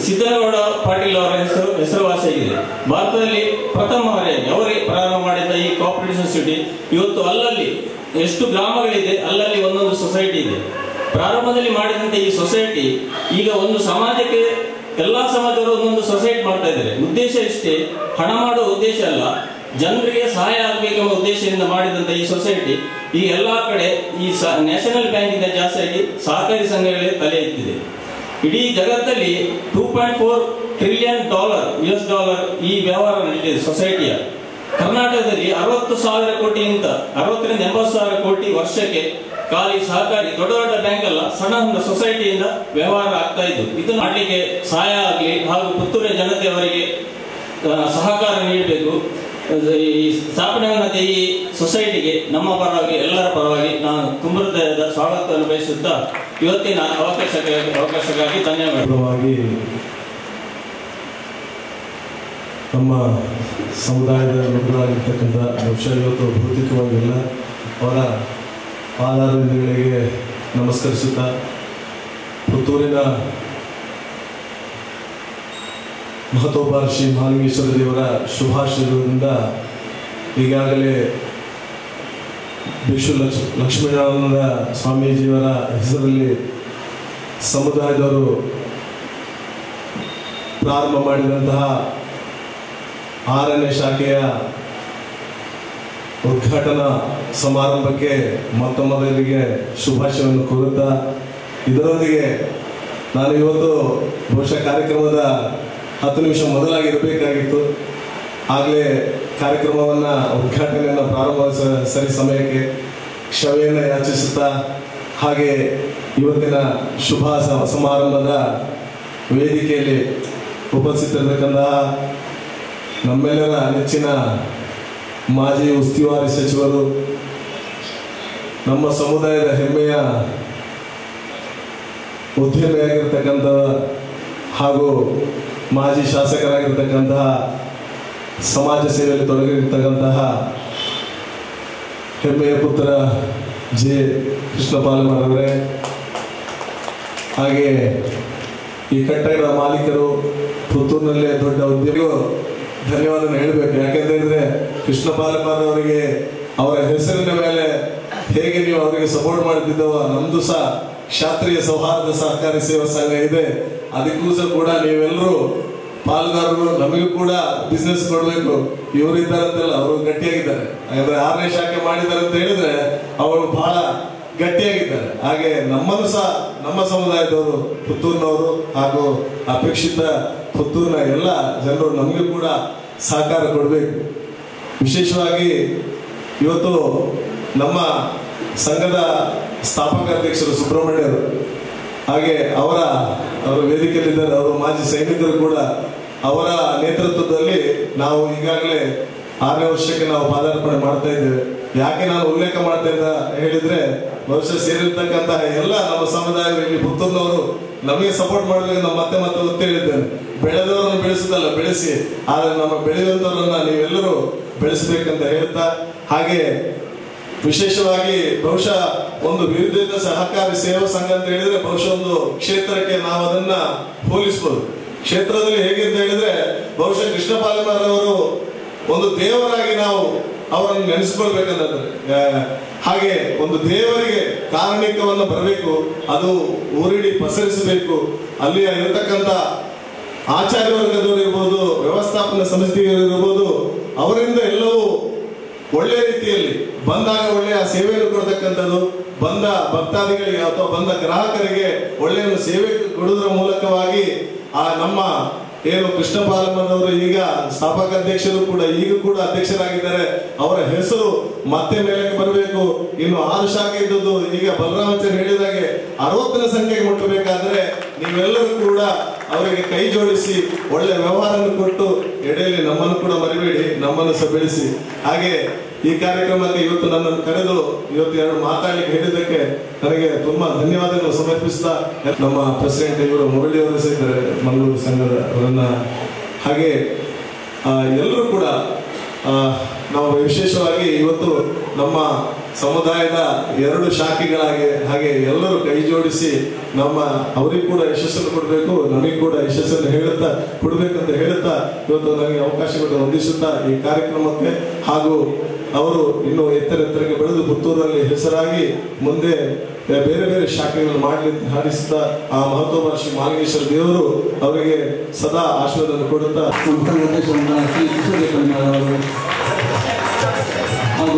ಸಿದ್ದನಗೌಡ ಪಾಟೀಲ್ ಅವರ ಹೆಸರುವಾಸಿಯಾಗಿದೆ. ಭಾರತದಲ್ಲಿ ಪ್ರಥಮ ಬಾರಿಯಾಗಿ ಅವರೇ ಪ್ರಾರಂಭ ಮಾಡಿದ ಈ ಕೋಆಪರೇಟಿವ್ ಸೊಸೈಟಿ ಇವತ್ತು ಅಲ್ಲಲ್ಲಿ ಎಷ್ಟು ಗ್ರಾಮಗಳಿದೆ ಅಲ್ಲಲ್ಲಿ ಒಂದೊಂದು ಸೊಸೈಟಿ ಇದೆ. ಪ್ರಾರಂಭದಲ್ಲಿ ಮಾಡಿದಂಥ ಈ ಸೊಸೈಟಿ ಈಗ ಒಂದು ಸಮಾಜಕ್ಕೆ ಎಲ್ಲ ಸಮಾಜದವರು ಒಂದೊಂದು ಸೊಸೈಟಿ ಮಾಡ್ತಾ ಇದ್ದಾರೆ. ಉದ್ದೇಶ ಇಷ್ಟೇ, ಹಣ ಮಾಡುವ ಉದ್ದೇಶ ಅಲ್ಲ, ಜನರಿಗೆ ಸಹಾಯ ಆಗಬೇಕೆಂಬ ಉದ್ದೇಶದಿಂದ ಮಾಡಿದಂಥ ಈ ಸೊಸೈಟಿ ಈ ಎಲ್ಲ ಕಡೆ ಈ ನ್ಯಾಷನಲ್ ಬ್ಯಾಂಕಿಂದ ಜಾಸ್ತಿಯಾಗಿ ಸಹಕಾರಿ ಸಂಘಗಳೇ ತಲೆ ಎತ್ತಿದೆ. ಇಡೀ ಜಗತ್ತಲ್ಲಿ $2.4 ಟ್ರಿಲಿಯನ್ US ಈ ವ್ಯವಹಾರ ನಡೀತಿದೆ ಸೊಸೈಟಿಯ. ಕರ್ನಾಟಕದಲ್ಲಿ 60,000 ಕೋಟಿಯಿಂದ 60ರಿಂದ 80,000 ಕೋಟಿ ವರ್ಷಕ್ಕೆ ಖಾಲಿ ಸಹಕಾರಿ ದೊಡ್ಡ ದೊಡ್ಡ ಬ್ಯಾಂಕ್ ಅಲ್ಲ, ಸಣ್ಣ ಸಣ್ಣ ಸೊಸೈಟಿಯಿಂದ ವ್ಯವಹಾರ ಆಗ್ತಾ ಇದ್ದು. ಇದು ಮಾಡಲಿಕ್ಕೆ ಸಹಾಯ ಆಗಲಿ ಹಾಗೂ ಪುತ್ತೂರಿನ ಜನತೆಯವರಿಗೆ ಸಹಕಾರ ನೀಡಬೇಕು. ಈ ಸ್ಥಾಪನೆಯಾದ ಈ ಸೊಸೈಟಿಗೆ ನಮ್ಮ ಪರವಾಗಿ ಎಲ್ಲರ ಪರವಾಗಿ ನಾನು ತುಂಬ ಹೃದಯದ ಸ್ವಾಗತವನ್ನು ಬಯಸುತ್ತಾ ಇವತ್ತಿನ ಅವಕಾಶಕ್ಕಾಗಿ ಧನ್ಯವಾದವಾಗಿ ನಮ್ಮ ಸಮುದಾಯದ ಮಕ್ಕಳಾಗಿರ್ತಕ್ಕಂಥ ಬಹುಶಃ ಇವತ್ತು ಭೌತಿಕವಾಗಿಲ್ಲ ಅವರ ಪಾದಾರವಿಂದಗಳಿಗೆ ನಮಸ್ಕರಿಸುತ್ತಾ ಪುತ್ತೂರಿನ ಮಹತೋಬಾರ ಶ್ರೀ ಮಹಾಲಿಂಗೇಶ್ವರ ದೇವರ ಶುಭಾಶಯದಿಂದ ಈಗಾಗಲೇ ಭಿಕ್ಷು ಲಕ್ಷ್ಮೀನಾರಾಯಣ ಸ್ವಾಮೀಜಿಯವರ ಹೆಸರಲ್ಲಿ ಸಮುದಾಯದವರು ಪ್ರಾರಂಭ ಮಾಡಿದಂತಹ 6ನೇ ಶಾಖೆಯ ಉದ್ಘಾಟನಾ ಸಮಾರಂಭಕ್ಕೆ ಮೊದಲಿಗೆ ಶುಭಾಶಯವನ್ನು ಕೋರುತ್ತಾ, ಇದರೊಂದಿಗೆ ನಾನು ಇವತ್ತು ಬಹುಶಃ ಕಾರ್ಯಕ್ರಮದ 10 ನಿಮಿಷ ಮೊದಲಾಗಿರಬೇಕಾಗಿತ್ತು. ಆಗಲೇ ಕಾರ್ಯಕ್ರಮವನ್ನು ಉದ್ಘಾಟನೆಯನ್ನು ಪ್ರಾರಂಭಿಸ ಸರಿ ಸಮಯಕ್ಕೆ ಕ್ಷಮೆಯನ್ನು ಯಾಚಿಸುತ್ತಾ, ಹಾಗೆ ಇವತ್ತಿನ ಶುಭ ಸಮಾರಂಭದ ವೇದಿಕೆಯಲ್ಲಿ ಉಪಸ್ಥಿತರಿರತಕ್ಕಂತಹ ನಮ್ಮೆಲ್ಲರ ನೆಚ್ಚಿನ ಮಾಜಿ ಉಸ್ತುವಾರಿ ಸಚಿವರು, ನಮ್ಮ ಸಮುದಾಯದ ಹೆಮ್ಮೆಯ ಉದ್ಯಮಿಯಾಗಿರ್ತಕ್ಕಂಥ ಹಾಗೂ ಮಾಜಿ ಶಾಸಕರಾಗಿರ್ತಕ್ಕಂತಹ, ಸಮಾಜ ಸೇವೆಯಲ್ಲಿ ತೊಡಗಿರ್ತಕ್ಕಂತಹ ಹೆಮ್ಮೆಯ ಪುತ್ರ ಜೆ ಕೃಷ್ಣ ಪಾಲಮಾರವರೇ, ಹಾಗೆ ಈ ಕಟ್ಟಡದ ಮಾಲೀಕರು, ಪುತ್ತೂರಿನಲ್ಲೇ ದೊಡ್ಡ ಉದ್ಯೋಗಿಗೂ ಧನ್ಯವಾದ ಹೇಳಬೇಕು. ಯಾಕೆಂತ ಹೇಳಿದ್ರೆ ಕೃಷ್ಣ ಪಾಲಮಾರವರಿಗೆ ಅವರ ಹೆಸರಿನ ಮೇಲೆ ಹೇಗೆ ನೀವು ಅವರಿಗೆ ಸಪೋರ್ಟ್ ಮಾಡ್ತಿದ್ದವ, ನಮ್ದು ಸಹ ಕ್ಷಾತ್ರಿಯ ಸೌಹಾರ್ದ ಸಹಕಾರಿ ಸೇವಾ ಸಂಘ ಇದೆ, ಅದಕ್ಕೂ ಸಹ ಕೂಡ ನೀವೆಲ್ಲರೂ ಪಾಲುದಾರರು, ನಮಗೂ ಕೂಡ ಬಿಸ್ನೆಸ್ ಕೊಡಬೇಕು. ಇವರು ಇದ್ದಾರಂತೆಲ್ಲ ಅವರು ಗಟ್ಟಿಯಾಗಿದ್ದಾರೆ. ಹಾಗಾದ್ರೆ 6ನೇ ಶಾಖೆ ಮಾಡಿದ್ದಾರೆ ಅಂತ ಹೇಳಿದ್ರೆ ಅವರು ಬಹಳ ಗಟ್ಟಿಯಾಗಿದ್ದಾರೆ. ಹಾಗೆ ನಮ್ಮನ್ನು ಸಹ ನಮ್ಮ ಸಮುದಾಯದವರು, ಪುತ್ತೂರಿನವರು ಹಾಗೂ ಅಪೇಕ್ಷಿತ ಪುತ್ತೂರಿನ ಎಲ್ಲ ಜನರು ನಮಗೂ ಕೂಡ ಸಹಕಾರ ಕೊಡಬೇಕು. ವಿಶೇಷವಾಗಿ ಇವತ್ತು ನಮ್ಮ ಸಂಘದ ಸ್ಥಾಪಕ ಅಧ್ಯಕ್ಷರು ಸುಬ್ರಹ್ಮಣ್ಯರು, ಹಾಗೆ ಅವರ ವೇದಿಕೆಯಲ್ಲಿದ್ದಾರೆ, ಅವರು ಮಾಜಿ ಸೈನಿಕರು ಕೂಡ, ಅವರ ನೇತೃತ್ವದಲ್ಲಿ ನಾವು ಈಗಾಗಲೇ 6ನೇ ವರ್ಷಕ್ಕೆ ನಾವು ಪಾದಾರ್ಪಣೆ ಮಾಡ್ತಾ ಇದ್ದೇವೆ. ಯಾಕೆ ನಾನು ಉಲ್ಲೇಖ ಮಾಡ್ತಾ ಇದ್ದ ಹೇಳಿದ್ರೆ, ಬಹುಶಃ ಸೇರಿರ್ತಕ್ಕಂತಹ ಎಲ್ಲ ನಮ್ಮ ಸಮುದಾಯಗಳು ಇಲ್ಲಿ ಪುತ್ತೂರಿನವರು ನಮಗೆ ಸಪೋರ್ಟ್ ಮಾಡಬೇಕು. ನಾವು ಮತ್ತೆ ಒತ್ತು ಹೇಳಿದ್ದೇನೆ, ಬೆಳೆದವರನ್ನು ಬೆಳೆಸುದಲ್ಲ, ಬೆಳೆಸಿ, ಆದರೆ ನಮ್ಮ ಬೆಳೆಯುವಂತವರನ್ನ ನೀವೆಲ್ಲರೂ ಬೆಳೆಸಬೇಕಂತ ಹೇಳ್ತಾ, ಹಾಗೆ ವಿಶೇಷವಾಗಿ ಬಹುಶಃ ಒಂದು ವಿರುದ್ಧ ಸಹಕಾರಿ ಸೇವಾ ಸಂಘ ಅಂತ ಹೇಳಿದ್ರೆ ಬಹುಶಃ ಒಂದು ಕ್ಷೇತ್ರಕ್ಕೆ ನಾವು ಅದನ್ನ ಹೋಲಿಸಬಹುದು. ಕ್ಷೇತ್ರದಲ್ಲಿ ಹೇಗೆ ಅಂತ ಹೇಳಿದ್ರೆ ಬಹುಶಃ ಕೃಷ್ಣ ಪಾಲಮಾರವರು ಒಂದು ದೇವರಾಗಿ ನಾವು ಅವರನ್ನು ನೆನೆಸ್ಕೊಳ್ಬೇಕಂದ್ರೆ, ಹಾಗೆ ಒಂದು ದೇವರಿಗೆ ಕಾರಣಿಕವನ್ನು ಬರಬೇಕು, ಅದು ಊರಿಡಿ ಪಸರಿಸಬೇಕು. ಅಲ್ಲಿ ಇರತಕ್ಕಂಥ ಆಚಾರ್ಯ ವರ್ಗದವರು ಇರ್ಬೋದು, ವ್ಯವಸ್ಥಾಪನಾ ಸಮಿತಿಗಳು ಇರ್ಬೋದು, ಅವರಿಂದ ಎಲ್ಲವೂ ಒಳ್ಳೆ ರೀತಿಯಲ್ಲಿ ಬಂದಾಗ ಒಳ್ಳೆಯ ಸೇವೆಯನ್ನು ಕೊಡ್ತಕ್ಕಂಥದ್ದು, ಬಂದ ಭಕ್ತಾದಿಗಳಿಗೆ ಅಥವಾ ಬಂದ ಗ್ರಾಹಕರಿಗೆ ಒಳ್ಳೆಯ ಸೇವೆ ಕೊಡುವುದರ ಮೂಲಕವಾಗಿ ಆ ನಮ್ಮ ಏನು ಕೃಷ್ಣ ಪಾಲಮ್ಮನವರು ಈಗ ಸ್ಥಾಪಕ ಅಧ್ಯಕ್ಷರು ಕೂಡ ಈಗ ಕೂಡ ಅಧ್ಯಕ್ಷರಾಗಿದ್ದಾರೆ, ಅವರ ಹೆಸರು ಮತ್ತೆ ಮೇಲಕ್ಕೆ ಬರಬೇಕು. ಇನ್ನು 6 ಶಾಖೆ ಇದ್ದದ್ದು ಈಗ ಬಲರಾಮಚಂದ್ರ ಹೇಳಿದಾಗೆ 60ನೇ ಸಂಖ್ಯೆಗೆ ಮುಟ್ಟಬೇಕಾದ್ರೆ ನೀವೆಲ್ಲರೂ ಕೂಡ ಅವರಿಗೆ ಕೈ ಜೋಡಿಸಿ ಒಳ್ಳೆ ವ್ಯವಹಾರವನ್ನು ಕೊಟ್ಟು ಎಡೆಯಲ್ಲಿ ನಮ್ಮನ್ನು ಕೂಡ ಮರಿಬೇಡಿ, ನಮ್ಮನ್ನು ಸಹ ಬೆಳೆಸಿ. ಹಾಗೆ ಈ ಕಾರ್ಯಕ್ರಮಕ್ಕೆ ಇವತ್ತು ನನ್ನನ್ನು ಕರೆದು ಇವತ್ತು 2 ಮಾತಾಡ್ಲಿಕ್ಕೆ ಹೇಳಿದ್ದಕ್ಕೆ ನನಗೆ ತುಂಬಾ ಧನ್ಯವಾದಗಳು ಸಮರ್ಪಿಸ್ತಾ, ನಮ್ಮ ಪ್ರೆಸಿಡೆಂಟ್ ಇವರು ಮುರಳಿಯವರು ಸಹ ಇದ್ದಾರೆ, ಮಂಗಳೂರು ಸಂಘದ ಅವರನ್ನ, ಹಾಗೆ ಎಲ್ಲರೂ ಕೂಡ ನಾವು ವಿಶೇಷವಾಗಿ ಇವತ್ತು ನಮ್ಮ ಸಮುದಾಯದ 2 ಶಾಖೆಗಳಾಗಿ ಹಾಗೆ ಎಲ್ಲರೂ ಕೈ ಜೋಡಿಸಿ ನಮ್ಮ ಅವರಿಗೂ ಕೂಡ ಯಶಸ್ಸನ್ನು ಕೊಡಬೇಕು, ನಮಗೆ ಕೂಡ ಯಶಸ್ಸನ್ನು ಕೊಡಬೇಕಂತ ಹೇಳುತ್ತಾ ಇವತ್ತು ನನಗೆ ಅವಕಾಶ ಕೊಟ್ಟು ವಂದಿಸುತ್ತಾ ಈ ಕಾರ್ಯಕ್ರಮಕ್ಕೆ, ಹಾಗೂ ಅವರು ಇನ್ನೂ ಎತ್ತರಕ್ಕೆ ಬೆಳೆದು ಪುತ್ತೂರಲ್ಲಿ ಹೆಸರಾಗಿ ಮುಂದೆ ಬೇರೆ ಬೇರೆ ಶಾಖೆಗಳು ಮಾಡಲಿಕ್ಕೆ ಹಾರಿಸುತ್ತಾ ಆ ಮಹತ್ವಾಕಾಂಕ್ಷಿ ಮಾಲಿಂಗೇಶ್ವರ ದೇವರು ಅವರಿಗೆ ಸದಾ ಆಶೀರ್ವಾದ ಕೊಡುತ್ತಾ ಹಾಗೂ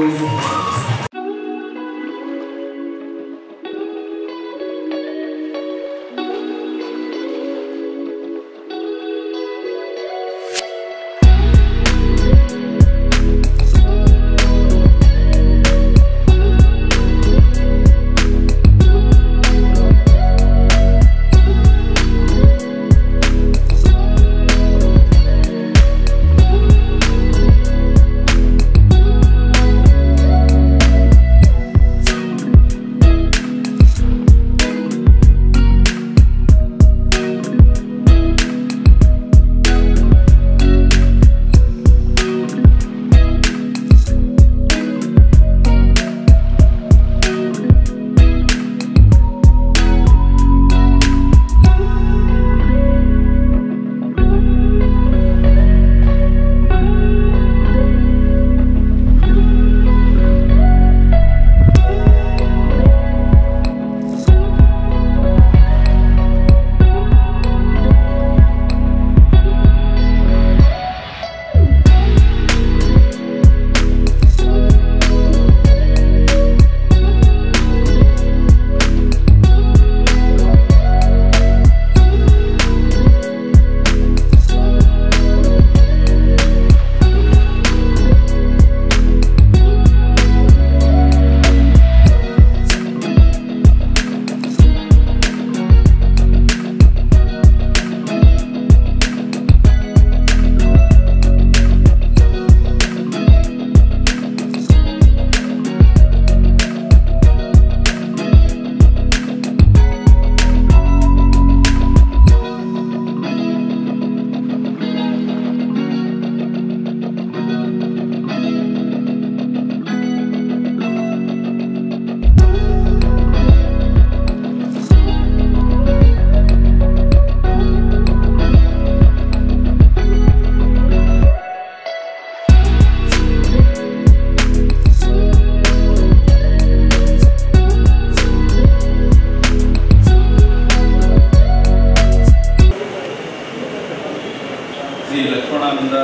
ಶ್ರೀ ಲಕ್ಷ್ಮಣಾನಂದ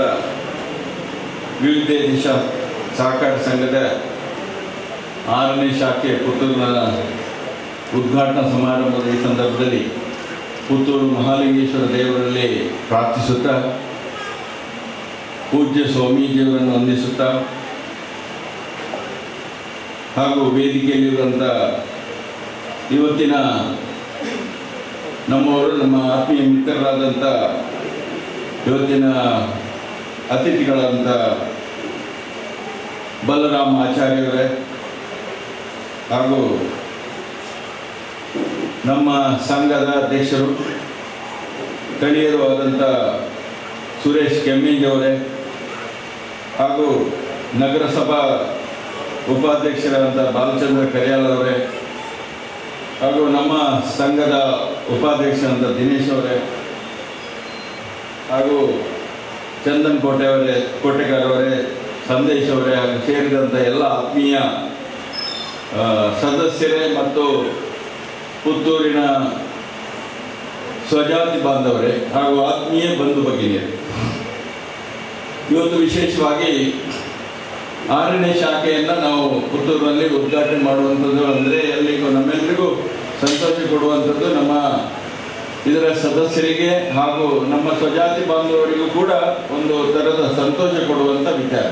ವಿವಿಧೇಶ ಸಹಕಾರ ಸಂಘದ 6ನೇ ಶಾಖೆ ಪುತ್ತೂರಿನ ಉದ್ಘಾಟನಾ ಸಮಾರಂಭದ ಈ ಸಂದರ್ಭದಲ್ಲಿ ಪುತ್ತೂರು ಮಹಾಲಿಂಗೇಶ್ವರ ದೇವರಲ್ಲಿ ಪ್ರಾರ್ಥಿಸುತ್ತಾ ಪೂಜ್ಯ ಸ್ವಾಮೀಜಿಯವರನ್ನು ವಂದಿಸುತ್ತಾ ಹಾಗೂ ವೇದಿಕೆಯಲ್ಲಿರುವಂಥ ಇವತ್ತಿನ ನಮ್ಮವರು ನಮ್ಮ ಆತ್ಮೀಯ ಮಿತ್ರರಾದಂಥ ಇವತ್ತಿನ ಅತಿಥಿಗಳಾದಂಥ ಬಲರಾಮ ಆಚಾರ್ಯವರೇ ಹಾಗೂ ನಮ್ಮ ಸಂಘದ ಅಧ್ಯಕ್ಷರು ಸ್ಥಳೀಯರು ಆದಂಥ ಸುರೇಶ್ ಕೆಮ್ಮಿಂಜವರೇ ಹಾಗೂ ನಗರಸಭಾ ಉಪಾಧ್ಯಕ್ಷರಾದಂಥ ಬಾಲಚಂದ್ರ ಕರಿಯಾಲವರೇ ಹಾಗೂ ನಮ್ಮ ಸಂಘದ ಉಪಾಧ್ಯಕ್ಷರಾದಂಥ ದಿನೇಶ್ ಅವರೇ ಹಾಗೂ ಚಂದನ್ ಕೋಟೆಗಾರವರೇ ಸಂದೇಶ್ ಅವರೇ ಹಾಗೂ ಸೇರಿದಂಥ ಎಲ್ಲ ಆತ್ಮೀಯ ಸದಸ್ಯರೇ ಮತ್ತು ಪುತ್ತೂರಿನ ಸ್ವಜಾತಿ ಬಾಂಧವರೇ ಹಾಗೂ ಆತ್ಮೀಯ ಬಂಧು ಭಗಿನಿಯರೇ, ಇವತ್ತು ವಿಶೇಷವಾಗಿ 6ನೇ ಶಾಖೆಯನ್ನು ನಾವು ಪುತ್ತೂರಿನಲ್ಲಿ ಉದ್ಘಾಟನೆ ಮಾಡುವಂಥದ್ದು ಅಂದರೆ ಎಲ್ಲಿಗೂ ನಮ್ಮೆಲ್ಲರಿಗೂ ಸಂತೋಷ ಕೊಡುವಂಥದ್ದು, ನಮ್ಮ ಇದರ ಸದಸ್ಯರಿಗೆ ಹಾಗೂ ನಮ್ಮ ಸ್ವಜಾತಿ ಬಾಂಧವರಿಗೂ ಕೂಡ ಒಂದು ಥರದ ಸಂತೋಷ ಕೊಡುವಂಥ ವಿಚಾರ.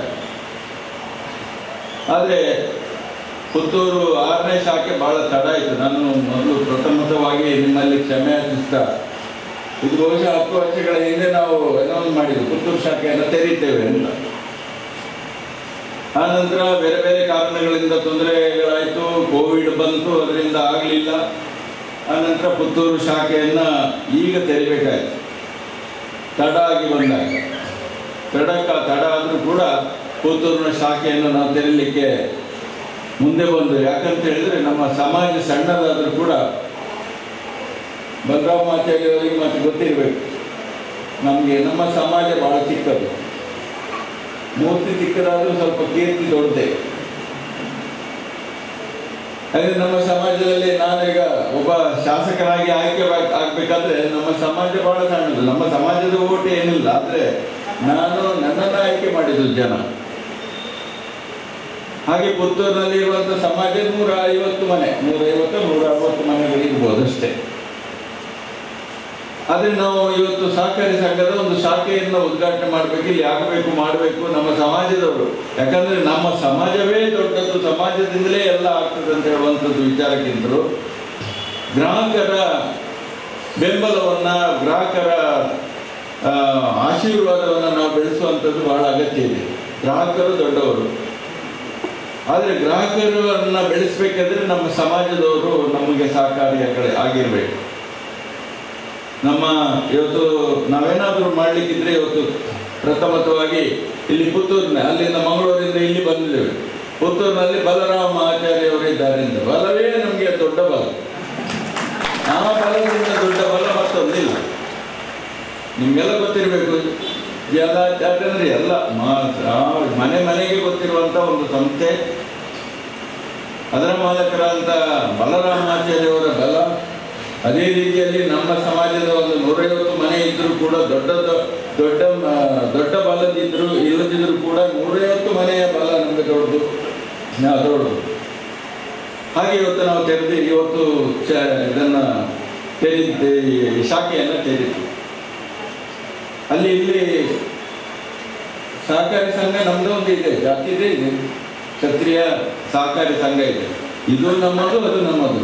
ಆದರೆ ಪುತ್ತೂರು 6ನೇ ಶಾಖೆ ಭಾಳ ತಡ ಆಯಿತು. ನಾನು ಮೊದಲು ಪ್ರಥಮವಾಗಿ ನಿಮ್ಮಲ್ಲಿ ಕ್ಷಮೆ ಯಾಚಿಸ್ತಾ, ಇದು ಬಹುಶಃ 10 ವರ್ಷಗಳ ಹಿಂದೆ ನಾವು ಅನೌನ್ಸ್ ಮಾಡಿದ್ವಿ ಪುತ್ತೂರು ಶಾಖೆಯನ್ನು ತೆರೀತೇವೆ ಅಂತ. ಆ ನಂತರ ಬೇರೆ ಬೇರೆ ಕಾರಣಗಳಿಂದ ತೊಂದರೆಗಳಾಯಿತು, ಕೋವಿಡ್ ಬಂತು, ಅದರಿಂದ ಆಗಲಿಲ್ಲ. ಆ ನಂತರ ಪುತ್ತೂರು ಶಾಖೆಯನ್ನು ಈಗ ತೆರಿಬೇಕಾಯಿತು, ತಡ ಆಗಿ ಬಂದಾಗ. ತಡ ಆದರೂ ಕೂಡ ಪುತ್ತೂರಿನ ಶಾಖೆಯನ್ನು ನಾವು ತೆರೀಲಿಕ್ಕೆ ಮುಂದೆ ಬಂದು, ಯಾಕಂತ ಹೇಳಿದ್ರೆ ನಮ್ಮ ಸಮಾಜ ಸಣ್ಣದಾದರೂ ಕೂಡ ಬಲರಾಮಾಚಾರ್ಯವರಿಗೆ ಮತ್ತೆ ಗೊತ್ತಿರಬೇಕು, ನಮಗೆ ನಮ್ಮ ಸಮಾಜ ಭಾಳ ಚಿಕ್ಕದು. ಮೂರ್ತಿ ಚಿಕ್ಕದಾದರೂ ಸ್ವಲ್ಪ ಕೀರ್ತಿ ದೊಡ್ಡದೆ. ಹಾಗೆ ನಮ್ಮ ಸಮಾಜದಲ್ಲಿ ನಾನೀಗ ಒಬ್ಬ ಶಾಸಕರಾಗಿ ಆಗ್ಬೇಕಾದ್ರೆ ನಮ್ಮ ಸಮಾಜ ಬಹಳ ಸಣ್ಣದು. ನಮ್ಮ ಸಮಾಜದ ಓಟ್ ಏನಿಲ್ಲ, ಆದರೆ ನನ್ನನ್ನು ಆಯ್ಕೆ ಮಾಡಿದ್ದು ಜನ. ಹಾಗೆ ಪುತ್ತೂರಿನಲ್ಲಿ ಇರುವಂಥ ಸಮಾಜ 150 ಮನೆ, 150-160 ಮನೆಗಳಿರ್ಬೋದು ಅಷ್ಟೇ. ಆದರೆ ನಾವು ಇವತ್ತು ಸಹಕಾರಿ ಸಂಘದ ಒಂದು ಶಾಖೆಯನ್ನು ಉದ್ಘಾಟನೆ ಮಾಡಬೇಕು, ಇಲ್ಲಿ ಮಾಡಬೇಕು ನಮ್ಮ ಸಮಾಜದವರು. ಯಾಕಂದರೆ ನಮ್ಮ ಸಮಾಜವೇ ದೊಡ್ಡದು, ಸಮಾಜದಿಂದಲೇ ಎಲ್ಲ ಆಗ್ತದೆ ಅಂತ ಹೇಳುವಂಥದ್ದು ವಿಚಾರಕ್ಕಿಂತಲೂ ಗ್ರಾಹಕರ ಬೆಂಬಲವನ್ನು, ಗ್ರಾಹಕರ ಆಶೀರ್ವಾದವನ್ನು ನಾವು ಬೆಳೆಸುವಂಥದ್ದು ಬಹಳ ಅಗತ್ಯ ಇದೆ. ಗ್ರಾಹಕರು ದೊಡ್ಡವರು, ಆದರೆ ಗ್ರಾಹಕರನ್ನು ಬೆಳೆಸಬೇಕಾದ್ರೆ ನಮ್ಮ ಸಮಾಜದವರು ನಮಗೆ ಸಹಕಾರಿ ಆಗಿರಬೇಕು. ಇವತ್ತು ನಾವೇನಾದರೂ ಮಾಡಲಿಕ್ಕಿದ್ರೆ, ಇವತ್ತು ಪ್ರಥಮತವಾಗಿ ಇಲ್ಲಿ ಪುತ್ತೂರಿನ, ಅಲ್ಲಿಂದ ಮಂಗಳೂರಿಂದ ಇಲ್ಲಿ ಬಂದಿದ್ದೇವೆ. ಪುತ್ತೂರಿನಲ್ಲಿ ಬಲರಾಮ ಆಚಾರ್ಯವರು ಇದ್ದಾರೆ ಅಂತ. ಬಲವೇ ನಮಗೆ ದೊಡ್ಡ ಬಲ. ಆ ಬಲದಿಂದ ದೊಡ್ಡ ಬಲ ಮತ್ತೊಂದಿಲ್ಲ. ನಿಮಗೆಲ್ಲ ಗೊತ್ತಿರಬೇಕು, ಯಾಕಂದ್ರೆ ಎಲ್ಲ ಮನೆ ಮನೆಗೆ ಗೊತ್ತಿರುವಂಥ ಒಂದು ಸಂಸ್ಥೆ. ಅದರ ಮಾಲಕರಾದಂಥ ಬಲರಾಮಾಚಾರ್ಯವರ ಬಲ. ಅದೇ ರೀತಿಯಲ್ಲಿ ನಮ್ಮ ಸಮಾಜದ ಒಂದು 150 ಮನೆ ಇದ್ದರೂ ಕೂಡ ದೊಡ್ಡ ಬಲದಿದ್ರು ಇಲ್ಲದಿದ್ದರೂ ಕೂಡ 150 ಮನೆಯ ಬಲ ನಮಗೆ ದೊಡ್ಡದು. ಹಾಗೆ ಇವತ್ತು ನಾವು ಇದನ್ನು ಶಾಖೆಯನ್ನು ತೆರೆದಿದ್ವಿ. ಇಲ್ಲಿ ಸಹಕಾರಿ ಸಂಘ ನಮ್ಮದು ಒಂದು ಇದೆ, ಜಾತಿದೇ ಇದೆ, ಕ್ಷತ್ರಿಯ ಸಹಕಾರಿ ಸಂಘ ಇದೆ. ಇದು ನಮ್ಮದು, ಅದು ನಮ್ಮದು.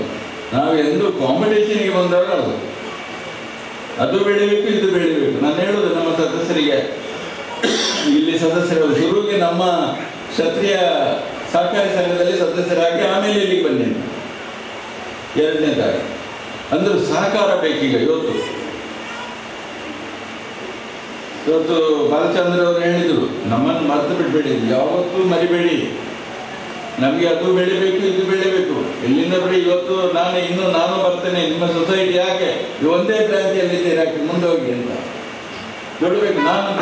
ನಾವು ಎಂದು ಕಾಂಪಿಟೇಷನ್ಗೆ ಬಂದವರು ಅದು ಬೆಳಿಬೇಕು, ಇದು ಬೆಳಿಬೇಕು. ನಾನು ಹೇಳೋದು ನಮ್ಮ ಸದಸ್ಯರಿಗೆ, ಇಲ್ಲಿ ಸದಸ್ಯರು ಶುರುವಿಗೆ ನಮ್ಮ ಕ್ಷತ್ರಿಯ ಸಹಕಾರಿ ಸಂಘದಲ್ಲಿ ಸದಸ್ಯರಾಗಿ ಆಮೇಲೆ ಇಲ್ಲಿಗೆ ಬಂದಿದ್ದು 2ನೇದಾಗಿ. ಅಂದ್ರೆ ಸಹಕಾರ ಬೇಕೀಗ. ಇವತ್ತು ಬಾಲಚಂದ್ರ ಅವರು ಹೇಳಿದರು, ನಮ್ಮನ್ನು ಮರೆತು ಬಿಡಬೇಡಿ, ಯಾವತ್ತೂ ಮರಿಬೇಡಿ, ನಮಗೆ ಅದು ಬೆಳಿಬೇಕು, ಇದು ಬೆಳಿಬೇಕು. ಎಲ್ಲಿಂದ ಬಿಡಿ. ಇವತ್ತು ನಾನು ಬರ್ತೇನೆ ನಿಮ್ಮ ಸೊಸೈಟಿ, ಯಾಕೆ ಒಂದೇ ಬ್ರಾಂಚಿಯಲ್ಲಿ ಇದ್ದೀರಿ, ಯಾಕೆ ಮುಂದೆ ಹೋಗಿ ಅಂತ ಬಿಡಬೇಕು. ನಾನಂತ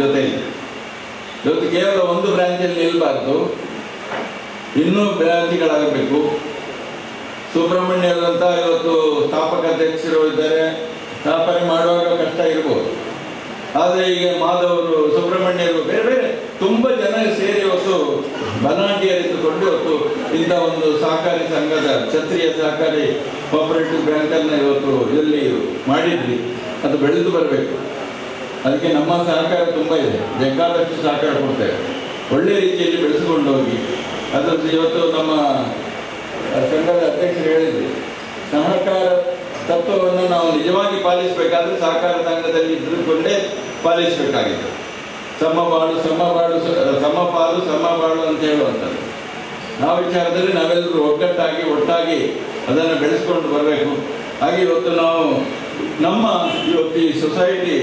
ಜೊತೆಯಲ್ಲಿ ಇವತ್ತು ಕೇವಲ ಒಂದು ಬ್ರಾಂಚಲ್ಲಿ ನಿಲ್ಬಾರ್ದು, ಇನ್ನೂ ಬ್ರಾಂಚ್ಗಳಾಗಬೇಕು. ಸುಬ್ರಹ್ಮಣ್ಯರಂತ ಇವತ್ತು ಸ್ಥಾಪಕ ಅಧ್ಯಕ್ಷರು ಇದ್ದಾರೆ. ಸ್ಥಾಪನೆ ಮಾಡುವಾಗ ಕಷ್ಟ ಇರ್ಬೋದು, ಆದರೆ ಈಗ ಮಾಧವರು, ಸುಬ್ರಹ್ಮಣ್ಯರು, ಬೇರೆ ಬೇರೆ ತುಂಬ ಜನ ಸೇರಿ ಇವತ್ತು ಬನಾಟಿಯರಿದ್ದುಕೊಂಡು ಇವತ್ತು ಇಂಥ ಒಂದು ಸಹಕಾರಿ ಸಂಘದ ಕ್ಷತ್ರಿಯ ಸಹಕಾರಿ ಕೋಆಪರೇಟಿವ್ ಬ್ಯಾಂಕನ್ನು ಇವತ್ತು ಇಲ್ಲಿ ಮಾಡಿದ್ವಿ. ಅದು ಬೆಳೆದು ಬರಬೇಕು. ಅದಕ್ಕೆ ನಮ್ಮ ಸಹಕಾರ ತುಂಬ ಇದೆ, ಬೇಕಾದಷ್ಟು ಸಹಕಾರ ಕೊಡ್ತೇವೆ. ಒಳ್ಳೆ ರೀತಿಯಲ್ಲಿ ಬೆಳೆಸಿಕೊಂಡು ಹೋಗಿ ಅದರಲ್ಲಿ ಇವತ್ತು ನಮ್ಮ ಸಂಘದ ಅಧ್ಯಕ್ಷರು ಹೇಳಿದ್ವಿ, ಸಹಕಾರ ತತ್ವವನ್ನು ನಾವು ನಿಜವಾಗಿ ಪಾಲಿಸಬೇಕಾದ್ರೆ ಸಹಕಾರ ಸಂಘದಲ್ಲಿ ಇದ್ದುಕೊಂಡೇ ಪಾಲಿಸಬೇಕಾಗಿದೆ. ಸಮಪಾಲು ಸಮಪಾಲು ಅಂತ ಹೇಳುವಂಥದ್ದು ನಾವು ವಿಚಾರದಲ್ಲಿ ನಾವೆಲ್ಲರೂ ಒಟ್ಟಾಗಿ ಅದನ್ನು ಬೆಳೆಸ್ಕೊಂಡು ಬರಬೇಕು. ಹಾಗೆ ಇವತ್ತು ನಾವು ಇವತ್ತು ಈ ಸೊಸೈಟಿ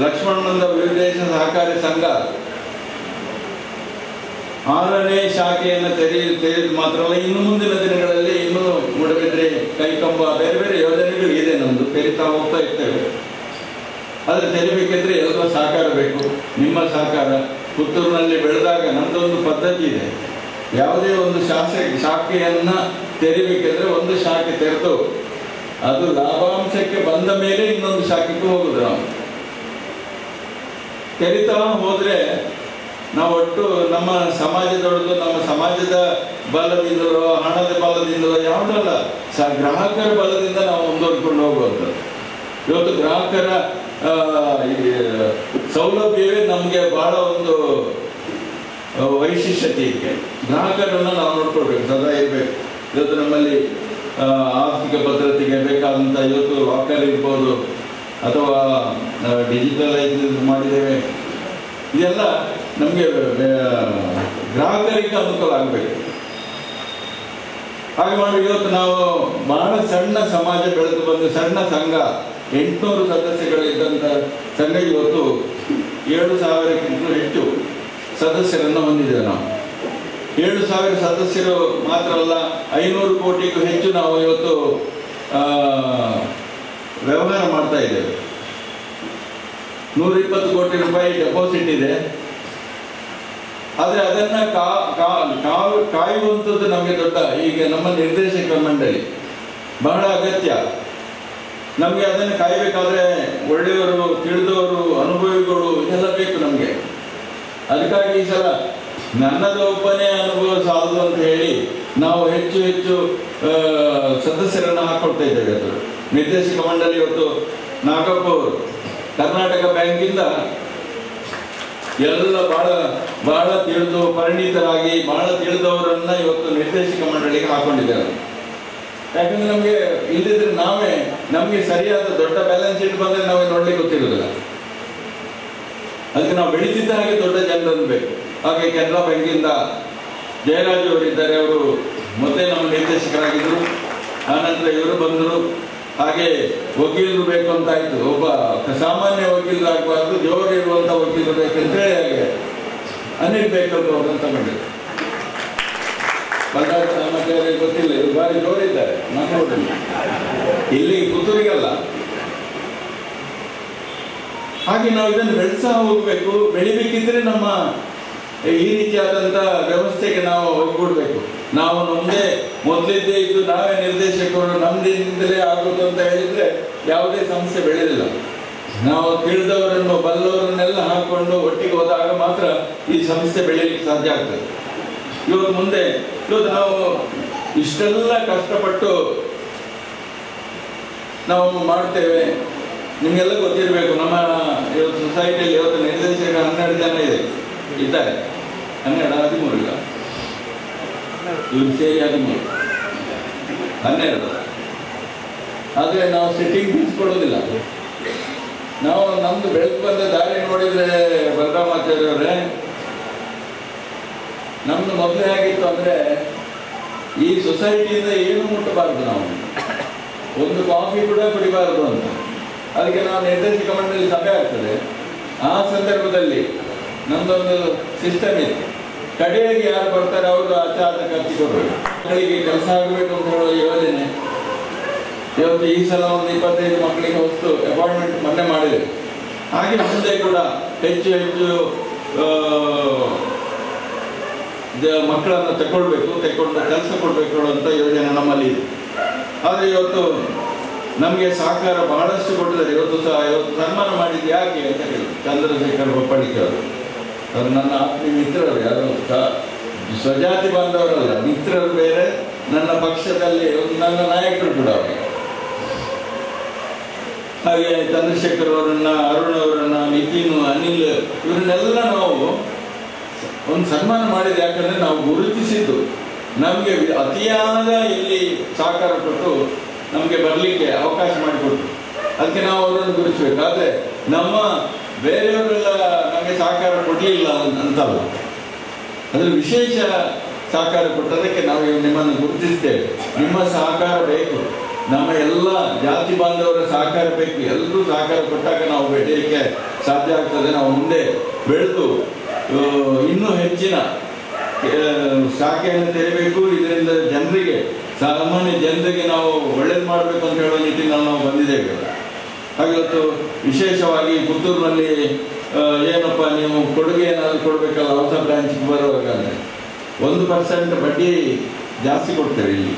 ಲಕ್ಷ್ಮಣಾನಂದ ವಿವಿಧೇಶ ಸಹಕಾರಿ ಸಂಘ 6ನೇ ಶಾಖೆಯನ್ನು ತೆರೆಯುವುದು ಮಾತ್ರವಲ್ಲ, ಇನ್ನು ಮುಂದಿನ ದಿನಗಳಲ್ಲಿ ಇನ್ನೂ ಮೂಡಬಿದ್ರೆ, ಕೈಕಂಬ, ಬೇರೆ ಬೇರೆ ಯೋಜನೆಗಳು ಇದೆ. ನಮ್ಮದು ತೆರಿತಾ ಹೋಗ್ತಾ ಇರ್ತೇವೆ. ಆದರೆ ತೆರಿಬೇಕಿದ್ರೆ ಎಲ್ಲರ ಸಹಕಾರ ಬೇಕು, ನಿಮ್ಮ ಸಹಕಾರ. ಪುತ್ತೂರಿನಲ್ಲಿ ಬೆಳೆದಾಗ ನಮ್ಮದೊಂದು ಪದ್ಧತಿ ಇದೆ, ಯಾವುದೇ ಒಂದು ಶಾಖೆಯನ್ನು ತೆರಿಬೇಕಿದ್ರೆ ಒಂದು ಶಾಖೆ ತೆರೆದು ಅದು ಲಾಭಾಂಶಕ್ಕೆ ಬಂದ ಮೇಲೆ ಇನ್ನೊಂದು ಶಾಖೆಗೆ ಹೋಗುದು. ನಾವು ತೆರಿತಾ ಹೋದ್ರೆ ನಾವು ಒಟ್ಟು ನಮ್ಮ ಸಮಾಜದೊಳದು, ನಮ್ಮ ಸಮಾಜದ ಬಲದಿಂದಲೋ ಹಣದ ಬಲದಿಂದಲೋ ಯಾವುದಲ್ಲ, ಗ್ರಾಹಕರ ಬಲದಿಂದ ನಾವು ಮುಂದುವರ್ಕೊಂಡು ಹೋಗುವಂಥದ್ದು. ಇವತ್ತು ಗ್ರಾಹಕರ ಸೌಲಭ್ಯವೇ ನಮಗೆ ಬಹಳ ಒಂದು ವೈಶಿಷ್ಟ್ಯತೆ ಇದೆ. ಗ್ರಾಹಕರನ್ನು ನಾವು ನೋಡ್ಕೊಳ್ಬೇಕು, ಸದಾ ಇರಬೇಕು. ಇವತ್ತು ನಮ್ಮಲ್ಲಿ ಆರ್ಥಿಕ ಭದ್ರತೆಗೆ ಬೇಕಾದಂಥ ಇವತ್ತು ಲಾಕರ್ ಇರ್ಬೋದು ಅಥವಾ ಡಿಜಿಟಲೈಸ್ ಮಾಡಿದ್ದೇವೆ, ಇದೆಲ್ಲ ನಮಗೆ ಗ್ರಾಹಕರಿಗೆ ಅನುಕೂಲ ಆಗಬೇಕು. ಹಾಗೆ ಮಾಡಿ ಇವತ್ತು ನಾವು ಬಹಳ ಸಣ್ಣ ಸಮಾಜ ಬೆಳೆದು ಬಂದು ಸಣ್ಣ ಸಂಘ, 800 ಸದಸ್ಯಗಳಿದ್ದಂಥ ಸಂಘ ಇವತ್ತು 7,000ಕ್ಕಿಂತಲೂ ಹೆಚ್ಚು ಸದಸ್ಯರನ್ನು ಹೊಂದಿದ್ದೇವೆ. ನಾವು 7,000 ಸದಸ್ಯರು ಮಾತ್ರ ಅಲ್ಲ, 500 ಕೋಟಿಗೂ ಹೆಚ್ಚು ನಾವು ಇವತ್ತು ವ್ಯವಹಾರ ಮಾಡ್ತಾ ಇದ್ದೇವೆ. 120 ಕೋಟಿ ರೂಪಾಯಿ ಡೆಪಾಸಿಟ್ ಇದೆ. ಆದರೆ ಅದನ್ನು ಕಾಯುವಂಥದ್ದು ನಮಗೆ ದೊಡ್ಡ, ಈಗ ನಮ್ಮ ನಿರ್ದೇಶಕ ಮಂಡಳಿ ಬಹಳ ಅಗತ್ಯ. ನಮಗೆ ಅದನ್ನು ಕಾಯಬೇಕಾದ್ರೆ ಒಳ್ಳೆಯವರು, ತಿಳಿದವರು, ಅನುಭವಿಗಳು ಇದೆಲ್ಲ ಬೇಕು ನಮಗೆ. ಅದಕ್ಕಾಗಿ ಈ ಸಲ ನನ್ನದು ಒಬ್ಬನೇ ಅನುಭವ ಸಾಲದು ಅಂತ ಹೇಳಿ ನಾವು ಹೆಚ್ಚು ಹೆಚ್ಚು ಸದಸ್ಯರನ್ನು ಹಾಕೊಳ್ತಾ ಇದ್ದೇವೆ. ಅದು ನಿರ್ದೇಶಕ ಮಂಡಳಿ ಇವತ್ತು ನಾಗಪ್ಪ ಅವರು ಕರ್ನಾಟಕ ಬ್ಯಾಂಕಿಂದ ಎಲ್ಲ ಬಹಳ ತಿಳಿದು ಪರಿಣಿತರಾಗಿ ಬಹಳ ತಿಳಿದವರನ್ನ ಇವತ್ತು ನಿರ್ದೇಶಕ ಮಂಡಳಿಗೆ ಹಾಕೊಂಡಿದ್ದಾರೆ. ಯಾಕಂದ್ರೆ ನಮಗೆ ಇಲ್ಲದಿದ್ರೆ ನಮಗೆ ಸರಿಯಾದ ದೊಡ್ಡ ಬ್ಯಾಲೆನ್ಸ್ ಶೀಟ್ ಬಂದ್ರೆ ನಾವೇ ನೋಡ್ಲಿಕ್ಕೆ ಗೊತ್ತಿರೋದಿಲ್ಲ. ಅದಕ್ಕೆ ನಾವು ಬೆಳೀತಿದ್ದ ಹಾಗೆ ದೊಡ್ಡ ಜನರನ್ನು ಬೇಕು. ಹಾಗೆ ಕೆನರಾ ಬ್ಯಾಂಕಿಂದ ಜಯರಾಜ್ ಅವರಿದ್ದಾರೆ, ಅವರು ಮೊದಲೇ ನಮ್ಮ ನಿರ್ದೇಶಕರಾಗಿದ್ದರು. ಆನಂತರ ಇವರು ಬಂದರು. ಹಾಗೆ ವಕೀಲರು ಬೇಕು ಅಂತ ಆಯ್ತು. ಒಬ್ಬ ಸಾಮಾನ್ಯ ವಕೀಲರು ಆಗಬಾರ್ದು, ಜೋರಿರುವಂಥ ವಕೀಲರು ಬೇಕಂತೇಳಿ ಹಾಗೆ ಅನಿಲ್ ಬೇಕಂತ ಅವ್ರನ್ನ ತಗೊಂಡಿದ್ರು. ಬಲ್ರಾಜ್ ರಾಮಾಚಾರ್ಯ ಗೊತ್ತಿಲ್ಲ, ಇವರು ಭಾರಿ ಜೋರಿದ್ದಾರೆ ಮಂಗಳೂರಲ್ಲಿ, ಇಲ್ಲಿ ಪುತ್ತೂರಿಗಲ್ಲ. ಹಾಗೆ ನಾವು ಇದನ್ನು ಬೆಳೆಸ ಹೋಗ್ಬೇಕು. ಬೆಳಿಬೇಕಿದ್ರೆ ನಮ್ಮ ಈ ರೀತಿಯಾದಂಥ ವ್ಯವಸ್ಥೆಗೆ ನಾವು ಒಗ್ಗೂಡ್ಬೇಕು. ನಾವು ನಮ್ಮದೇ ಮೊದಲಿದ್ದೇ ಇದ್ದು ನಾವೇ ನಿರ್ದೇಶಕರು, ನಮ್ದಿಂದಲೇ ಆಗೋದು ಅಂತ ಹೇಳಿದ್ರೆ ಯಾವುದೇ ಸಂಸ್ಥೆ ಬೆಳೆದಿಲ್ಲ. ನಾವು ತಿಳಿದವರನ್ನು ಬಲ್ಲವರನ್ನೆಲ್ಲ ಹಾಕೊಂಡು ಒಟ್ಟಿಗೆ ಹೋದಾಗ ಮಾತ್ರ ಈ ಸಂಸ್ಥೆ ಬೆಳೀಲಿಕ್ಕೆ ಸಾಧ್ಯ ಆಗ್ತದೆ. ಇವತ್ತು ನಾವು ಇಷ್ಟೆಲ್ಲ ಕಷ್ಟಪಟ್ಟು ನಾವು ಮಾಡ್ತೇವೆ. ನಿಮಗೆಲ್ಲ ಗೊತ್ತಿರಬೇಕು, ನಮ್ಮ ಇವತ್ತು ಸೊಸೈಟಿಯಲ್ಲಿ ಇವತ್ತು ನಿರ್ದೇಶಕರು 12 ಜನ ಇದ್ದಾರೆ. 13 ಇಲ್ಲ, ಇವ್ರು ಸೇರಿ 12. ಆದರೆ ನಾವು ಸಿಟ್ಟಿಂಗ್ ಫೀಸ್ ಕೊಡೋದಿಲ್ಲ. ನಾವು ನಮ್ದು ಬೆಳೆದು ಬಂದ ದಾರಿ ನೋಡಿದ್ರೆ ಬಲರಾಮಾಚಾರ್ಯ ಅವರೇ, ನಮ್ದು ಮೊದಲೇ ಆಗಿತ್ತು ಅಂದರೆ ಈ ಸೊಸೈಟಿಯಿಂದ ಏನು ಮುಟ್ಟಬಾರ್ದು, ನಾವು ಒಂದು ಕಾಫಿ ಕೂಡ ಕುಡಿಬಾರ್ದು ಅಂತ. ಅದಕ್ಕೆ ನಾವು ನಿರ್ದೇಶಕ ಮಂಡಳಿ ಸಭೆ ಆಗ್ತದೆ. ಆ ಸಂದರ್ಭದಲ್ಲಿ ನಮ್ದೊಂದು ಸಿಸ್ಟಮ್ ಇದೆ. ಕಡೆಯಾಗಿ ಯಾರು ಬರ್ತಾರೆ ಅವರು ಆಚಾರ ಖರ್ಚು ಕೊಡಬೇಕು. ಮಕ್ಕಳಿಗೆ ಕೆಲಸ ಆಗಬೇಕು ಅಂತ ಹೇಳುವ ಯೋಜನೆ ಇವತ್ತು ಈ ಸಲ ಒಂದು 25 ಮಕ್ಕಳಿಗೆ ಹೊಸ್ತು ಅಪಾಯಿಂಟ್ಮೆಂಟ್ ಮೊನ್ನೆ ಮಾಡಿದೆ. ಹಾಗೆ ಮುಂದೆ ಕೂಡ ಹೆಚ್ಚು ಹೆಚ್ಚು ಮಕ್ಕಳನ್ನು ತಗೊಂಡು ಕೆಲಸ ಕೊಡಬೇಕು ಅಂತ ಯೋಜನೆ ನಮ್ಮಲ್ಲಿ ಇದೆ. ಆದರೆ ಇವತ್ತು ನಮಗೆ ಸಹಕಾರ ಬಹಳಷ್ಟು ಕೊಟ್ಟಿದ್ದಾರೆ. ಇವತ್ತು ಸನ್ಮಾನ ಮಾಡಿದ್ದು ಯಾಕೆ ಅಂತ ಹೇಳಿದ್ರು ಚಂದ್ರಶೇಖರ್ ಬಪ್ಪಳಿಕೆ ಅವರು ನನ್ನ ಆತ್ಮೀಯ ಮಿತ್ರರು, ಯಾರು ಸ್ವಜಾತಿ ಬಾಂಧವರಲ್ಲ, ಮಿತ್ರರು ಬೇರೆ, ನನ್ನ ಪಕ್ಷದಲ್ಲಿ ನನ್ನ ನಾಯಕರು ಕೂಡ ಅವರು. ಹಾಗೆ ಚಂದ್ರಶೇಖರ್ ಅವರನ್ನ, ಅರುಣ್ ಅವರನ್ನ, ನಿತಿನ್, ಅನಿಲ್ ಇವರನ್ನೆಲ್ಲ ನಾವು ಒಂದು ಸನ್ಮಾನ ಮಾಡಿದ. ಯಾಕಂದ್ರೆ ನಾವು ಗುರುತಿಸಿದ್ದು ನಮಗೆ ಅತಿಯಾದ ಇಲ್ಲಿ ಸಹಕಾರ ಕೊಟ್ಟು ನಮಗೆ ಬರಲಿಕ್ಕೆ ಅವಕಾಶ ಮಾಡಿಕೊಟ್ರು. ಅದಕ್ಕೆ ನಾವು ಅವರನ್ನು ಗುರುತಿಸ್ಬೇಕು. ಆದರೆ ನಮ್ಮ ಬೇರೆಯವರೆಲ್ಲ ನಮಗೆ ಸಹಕಾರ ಕೊಡಲಿಲ್ಲ ಅಂತಲ್ಲ, ಅದ್ರ ವಿಶೇಷ ಸಹಕಾರ ಕೊಟ್ಟದಕ್ಕೆ ನಾವು ನಿಮ್ಮನ್ನು ಗುರುತಿಸ್ತೇವೆ. ನಿಮ್ಮ ಸಹಕಾರ ಬೇಕು, ನಮ್ಮ ಎಲ್ಲ ಜಾತಿ ಬಾಂಧವರ ಸಹಕಾರ ಬೇಕು. ಎಲ್ಲರೂ ಸಹಕಾರ ಕೊಟ್ಟಾಗ ನಾವು ಬೆಳೆಯಲಿಕ್ಕೆ ಸಾಧ್ಯ ಆಗ್ತದೆ. ನಾವು ಮುಂದೆ ಬೆಳೆದು ಇನ್ನೂ ಹೆಚ್ಚಿನ ಶಾಖೆಯನ್ನು ತೆರೆಯಬೇಕು. ಇದರಿಂದ ಜನರಿಗೆ, ಸಾಮಾನ್ಯ ಜನರಿಗೆ ನಾವು ಒಳ್ಳೇದು ಮಾಡಬೇಕು ಅಂತ ಹೇಳುವ ನಿಟ್ಟಿನಲ್ಲಿ ನಾವು ಬಂದಿದ್ದೇವೆ. ಹಾಗೆ ಇವತ್ತು ವಿಶೇಷವಾಗಿ ಪುತ್ತೂರಿನಲ್ಲಿ ಏನಪ್ಪ ನೀವು ಕೊಡುಗೆ ಏನಾದರೂ ಕೊಡಬೇಕಲ್ಲ ಹೊಸ ಬ್ರಾಂಚಿಗೆ ಬರುವಾಗ, 1% ಬಡ್ಡಿ ಜಾಸ್ತಿ ಕೊಡ್ತೇವೆ ಇಲ್ಲಿ.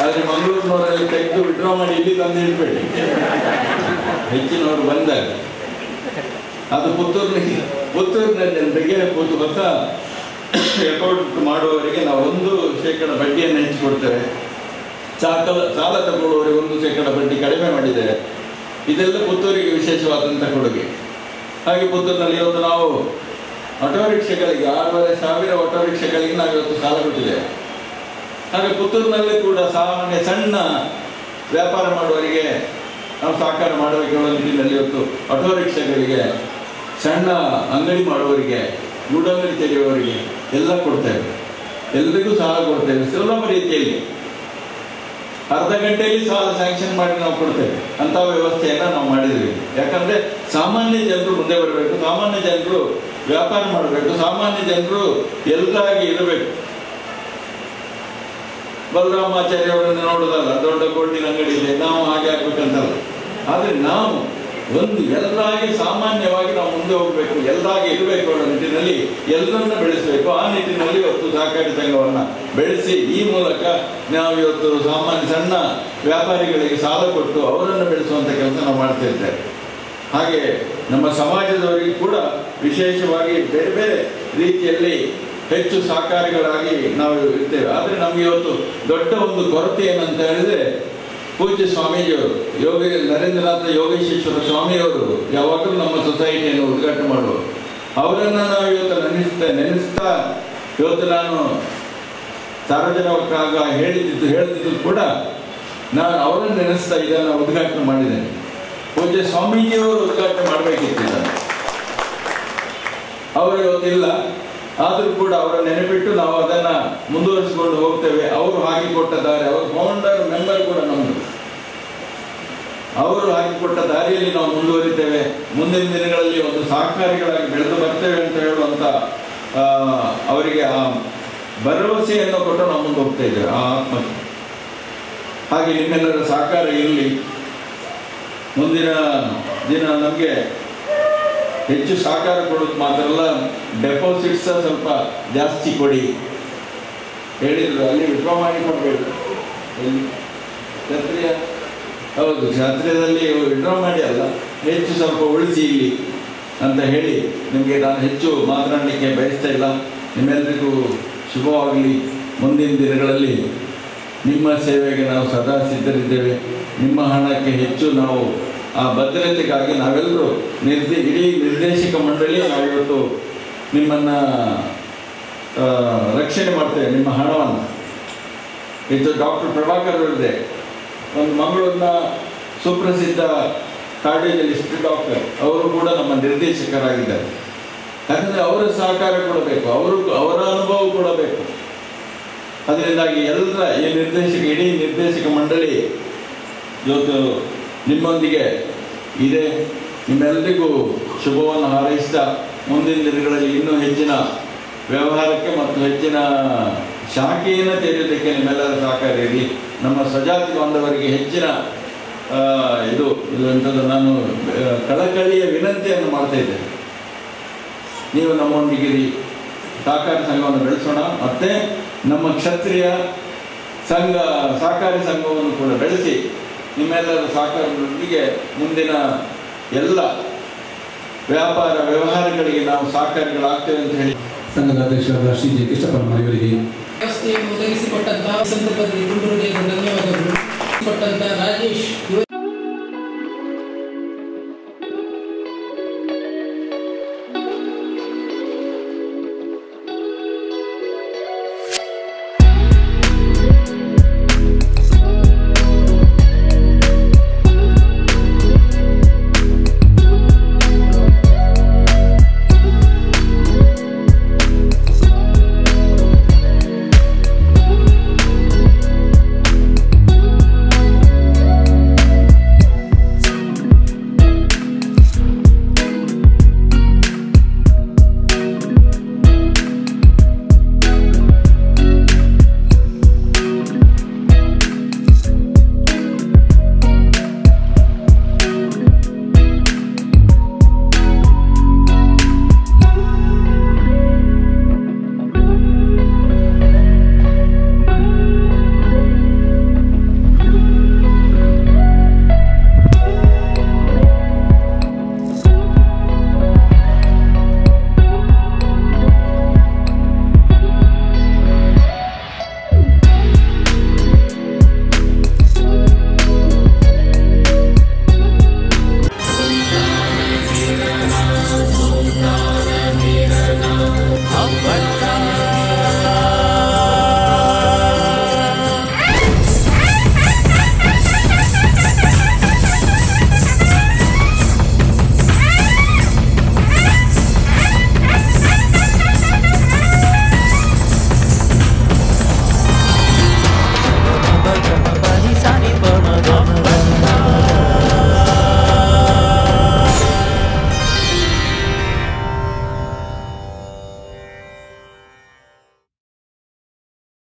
ಆದರೆ ಮಂಗಳೂರಿನವರಲ್ಲಿ ತೆಗೆದು ವಿಡ್ರಾ ಮಾಡಿ ಇಲ್ಲಿ ತಂದು ಇಡಬೇಡಿ, ಹೆಚ್ಚಿನವರು ಬಂದಾಗ. ಅದು ಪುತ್ತೂರಿನ ಜನರಿಗೆ ಹೊಸ ಅಕೌಂಟ್ ಮಾಡುವವರಿಗೆ ನಾವು 1% ಬಡ್ಡಿಯನ್ನು ಹೆಚ್ಚು ಕೊಡ್ತೇವೆ. ಸಾಲ ತಗೊಳ್ಳುವವರಿಗೆ 1% ಬಡ್ಡಿ ಕಡಿಮೆ ಮಾಡಿದ್ದೇವೆ. ಇದೆಲ್ಲ ಪುತ್ತೂರಿಗೆ ವಿಶೇಷವಾದಂಥ ಕೊಡುಗೆ. ಹಾಗೆ ಪುತ್ತೂರಿನಲ್ಲಿ ಇವತ್ತು ನಾವು ಆಟೋ ರಿಕ್ಷಾಗಳಿಗೆ 6,500 ಆಟೋ ರಿಕ್ಷಾಗಳಿಗೆ ನಾವು ಇವತ್ತು ಸಾಲ ಕೊಟ್ಟಿದ್ದೇವೆ. ಹಾಗೆ ಪುತ್ತೂರಿನಲ್ಲಿ ಕೂಡ ಸಾಮಾನ್ಯ ಸಣ್ಣ ವ್ಯಾಪಾರ ಮಾಡುವವರಿಗೆ ನಾವು ಸಹಕಾರ ಮಾಡಬೇಕು ನಿಟ್ಟಿನಲ್ಲಿ ಇವತ್ತು ಆಟೋ ರಿಕ್ಷಾಗಳಿಗೆ, ಸಣ್ಣ ಅಂಗಡಿ ಮಾಡುವವರಿಗೆ, ಗೂಡಂಗಡಿ ತೆರೆಯುವವರಿಗೆ ಎಲ್ಲ ಕೊಡ್ತೇವೆ. ಎಲ್ರಿಗೂ ಸಾಲ ಕೊಡ್ತೇವೆ ಸುಲಭ ರೀತಿಯಲ್ಲಿ. ಅರ್ಧ ಗಂಟೆಯಲ್ಲಿ ಸಾಲ ಸ್ಯಾಂಕ್ಷನ್ ಮಾಡಿ ನಾವು ಕೊಡ್ತೇವೆ. ಅಂತ ವ್ಯವಸ್ಥೆಯನ್ನು ನಾವು ಮಾಡಿದ್ವಿ. ಯಾಕಂದ್ರೆ ಸಾಮಾನ್ಯ ಜನರು ಮುಂದೆ ಬರಬೇಕು, ಸಾಮಾನ್ಯ ಜನರು ವ್ಯಾಪಾರ ಮಾಡಬೇಕು, ಸಾಮಾನ್ಯ ಜನರು ಎಲ್ಲರಾಗಿ ಇರಬೇಕು. ಬಲರಾಮಾಚಾರ್ಯ ಅವರನ್ನು ನೋಡೋದಲ್ಲ, ದೊಡ್ಡ ಗೋಲ್ಡಿನ ಅಂಗಡಿ ಇದೆ, ನಾವು ಹಾಗೆ ಆಗ್ಬೇಕಂತಲ್ಲ. ಆದರೆ ನಾವು ಎಲ್ಲರಾಗಿ ಸಾಮಾನ್ಯವಾಗಿ ನಾವು ಮುಂದೆ ಹೋಗ್ಬೇಕು, ಎಲ್ಲರಾಗಿ ಇರಬೇಕು ಅನ್ನೋ ನಿಟ್ಟಿನಲ್ಲಿ ಎಲ್ಲರನ್ನ ಬೆಳೆಸಬೇಕು. ಆ ನಿಟ್ಟಿನಲ್ಲಿ ಇವತ್ತು ಸಹಕಾರಿ ಸಂಘವನ್ನು ಬೆಳೆಸಿ ಈ ಮೂಲಕ ನಾವು ಇವತ್ತು ಸಾಮಾನ್ಯ ಸಣ್ಣ ವ್ಯಾಪಾರಿಗಳಿಗೆ ಸಾಲ ಕೊಟ್ಟು ಅವರನ್ನು ಬೆಳೆಸುವಂಥ ಕೆಲಸ ನಾವು ಮಾಡ್ತಾ ಇದ್ದೇವೆ. ಹಾಗೆ ನಮ್ಮ ಸಮಾಜದವರಿಗೆ ಕೂಡ ವಿಶೇಷವಾಗಿ ಬೇರೆ ಬೇರೆ ರೀತಿಯಲ್ಲಿ ಹೆಚ್ಚು ಸಹಕಾರಿಗಳಾಗಿ ನಾವು ಇರ್ತೇವೆ. ಆದರೆ ನಮಗೆ ಇವತ್ತು ದೊಡ್ಡ ಒಂದು ಕೊರತೆ ಏನಂತ ಹೇಳಿದ್ರೆ, ಪೂಜ್ಯ ಸ್ವಾಮೀಜಿಯವರು ನರೇಂದ್ರನಾಥ ಯೋಗೇಶ್ವರ ಸ್ವಾಮಿಯವರು ಯಾವಾಗಲೂ ನಮ್ಮ ಸೊಸೈಟಿಯನ್ನು ಉದ್ಘಾಟನೆ ಮಾಡುವರು. ಅವರನ್ನು ನಾವು ಇವತ್ತು ನೆನೆಸ್ತಾ ಇವತ್ತು ನಾನು ಸಾರ್ವಜನಿಕವಾಗ ಹೇಳ್ತಿದ್ದು ಕೂಡ ನಾನು ಅವರನ್ನು ನೆನೆಸ್ತಾ ಇದನ್ನು ಉದ್ಘಾಟನೆ ಮಾಡಿದ್ದೇನೆ. ಪೂಜ್ಯ ಸ್ವಾಮೀಜಿಯವರು ಉದ್ಘಾಟನೆ ಮಾಡಬೇಕಿತ್ತು ಇದನ್ನು. ಅವರು ಇವತ್ತಿಲ್ಲ, ಆದರೂ ಕೂಡ ಅವರ ನೆನಪಿಟ್ಟು ನಾವು ಅದನ್ನು ಮುಂದುವರಿಸಿಕೊಂಡು ಹೋಗ್ತೇವೆ. ಅವರು ಹಾಕಿಕೊಟ್ಟ ದಾರಿ, ಅವರ ಫೌಂಡರ್ ಮೆಂಬರ್ ಕೂಡ ನಮ್ಮದು, ಅವರು ಹಾಕಿಕೊಟ್ಟ ದಾರಿಯಲ್ಲಿ ನಾವು ಮುಂದುವರಿತೇವೆ. ಮುಂದಿನ ದಿನಗಳಲ್ಲಿ ಒಂದು ಸಹಕಾರಿಗಳಾಗಿ ಬೆಳೆದು ಬರ್ತೇವೆ ಅಂತ ಹೇಳುವಂಥ ಅವರಿಗೆ ಆ ಭರವಸೆಯನ್ನು ಕೊಟ್ಟು ನಾವು ಮುಂದೆ ಹೋಗ್ತಾ ಇದ್ದೇವೆ ಆ ಆತ್ಮಕ್ಕೆ. ಹಾಗೆ ನಿಮ್ಮೆಲ್ಲರ ಸಹಕಾರ ಇರಲಿ. ಮುಂದಿನ ದಿನ ನಮಗೆ ಹೆಚ್ಚು ಸಹಕಾರ ಕೊಡೋದು ಮಾತ್ರ ಅಲ್ಲ, ಡೆಪಾಸಿಟ್ಸ್ ಸ್ವಲ್ಪ ಜಾಸ್ತಿ ಕೊಡಿ ಹೇಳಿದ್ರು. ಅಲ್ಲಿ ವಿಡ್ರಾ ಮಾಡಿ ಕೊಡಬೇಕು. ಕ್ಷತ್ರಿಯ ಹೌದು, ಕ್ಷತ್ರಿಯದಲ್ಲಿ ವಿಡ್ರಾ ಮಾಡಿ ಅಲ್ಲ, ಹೆಚ್ಚು ಸ್ವಲ್ಪ ಉಳಿಸಿ ಇಲ್ಲಿ ಅಂತ ಹೇಳಿ ನಿಮಗೆ ನಾನು ಹೆಚ್ಚು ಮಾತನಾಡಲಿಕ್ಕೆ ಬಯಸ್ತಾ ಇಲ್ಲ. ನಿಮ್ಮೆಲ್ಲರಿಗೂ ಶುಭವಾಗಲಿ. ಮುಂದಿನ ದಿನಗಳಲ್ಲಿ ನಿಮ್ಮ ಸೇವೆಗೆ ನಾವು ಸದಾ ಸಿದ್ಧರಿದ್ದೇವೆ. ನಿಮ್ಮ ಹಣಕ್ಕೆ ಹೆಚ್ಚು ನಾವು ಆ ಭದ್ರತೆಗಾಗಿ ನಾವೆಲ್ಲರೂ ಇಡೀ ನಿರ್ದೇಶಕ ಮಂಡಳಿ ನಾವಿವತ್ತು ನಿಮ್ಮನ್ನು ರಕ್ಷಣೆ ಮಾಡ್ತೇವೆ, ನಿಮ್ಮ ಹಣವನ್ನು. ಇದು ಡಾಕ್ಟರ್ ಪ್ರಭಾಕರ್ ಅವರಿದೆ, ಒಂದು ಮಂಗಳೂರಿನ ಸುಪ್ರಸಿದ್ಧ ಕಾರ್ಡಿಯಾಲಜಿಸ್ಟ್ ಡಾಕ್ಟರ್, ಅವರು ಕೂಡ ನಮ್ಮ ನಿರ್ದೇಶಕರಾಗಿದ್ದಾರೆ. ಯಾಕಂದರೆ ಅವರ ಸಹಕಾರ ಕೊಡಬೇಕು, ಅವರ ಅನುಭವ ಕೊಡಬೇಕು. ಅದರಿಂದಾಗಿ ಎಲ್ಲರ ಇಡೀ ನಿರ್ದೇಶಕ ಮಂಡಳಿ ಇವತ್ತು ನಿಮ್ಮೊಂದಿಗೆ ಇದೆ. ನಿಮ್ಮೆಲ್ಲರಿಗೂ ಶುಭವನ್ನು ಹಾರೈಸ್ತಾ ಮುಂದಿನ ದಿನಗಳಲ್ಲಿ ಇನ್ನೂ ಹೆಚ್ಚಿನ ವ್ಯವಹಾರಕ್ಕೆ ಮತ್ತು ಹೆಚ್ಚಿನ ಶಾಖೆಯನ್ನು ತೆರೆಯೋದಕ್ಕೆ ನಿಮ್ಮೆಲ್ಲರ ಸಹಕಾರ ಇರಲಿ. ನಮ್ಮ ಸ್ವಜಾತಿ ಬಾಂಧವರಿಗೆ ಹೆಚ್ಚಿನ ಇದು ಅಂತಂದು ನಾನು ಕಳಕಳಿಯ ವಿನಂತಿಯನ್ನು ಮಾಡ್ತಾ ಇದ್ದೇನೆ. ನೀವು ನಮ್ಮೊಂದಿಗಿರಿ, ಸಹಕಾರಿ ಸಂಘವನ್ನು ಬೆಳೆಸೋಣ. ಮತ್ತು ನಮ್ಮ ಕ್ಷತ್ರಿಯ ಸಹಕಾರಿ ಸಂಘವನ್ನು ಕೂಡ ಬೆಳೆಸಿ ನಿಮ್ಮೆಲ್ಲರ ಸಹಕಾರದೊಂದಿಗೆ ಮುಂದಿನ ಎಲ್ಲ ವ್ಯಾಪಾರ ವ್ಯವಹಾರಗಳಿಗೆ ನಾವು ಸಹಕಾರಿಗಳಾಗ್ತೇವೆ ಅಂತ ಹೇಳಿ ಸಂಘದ ಅಧ್ಯಕ್ಷರಾದ ಶ್ರೀ ಜೆ ಕೃಷ್ಣಪ್ಪ ಇವರಿಗೆ ವ್ಯವಸ್ಥೆಯನ್ನು ಒದಗಿಸಿಕೊಟ್ಟಂತಹ ಸಂದರ್ಭದಲ್ಲಿ ಧನ್ಯವಾದಗಳು. ರಾಜೇಶ್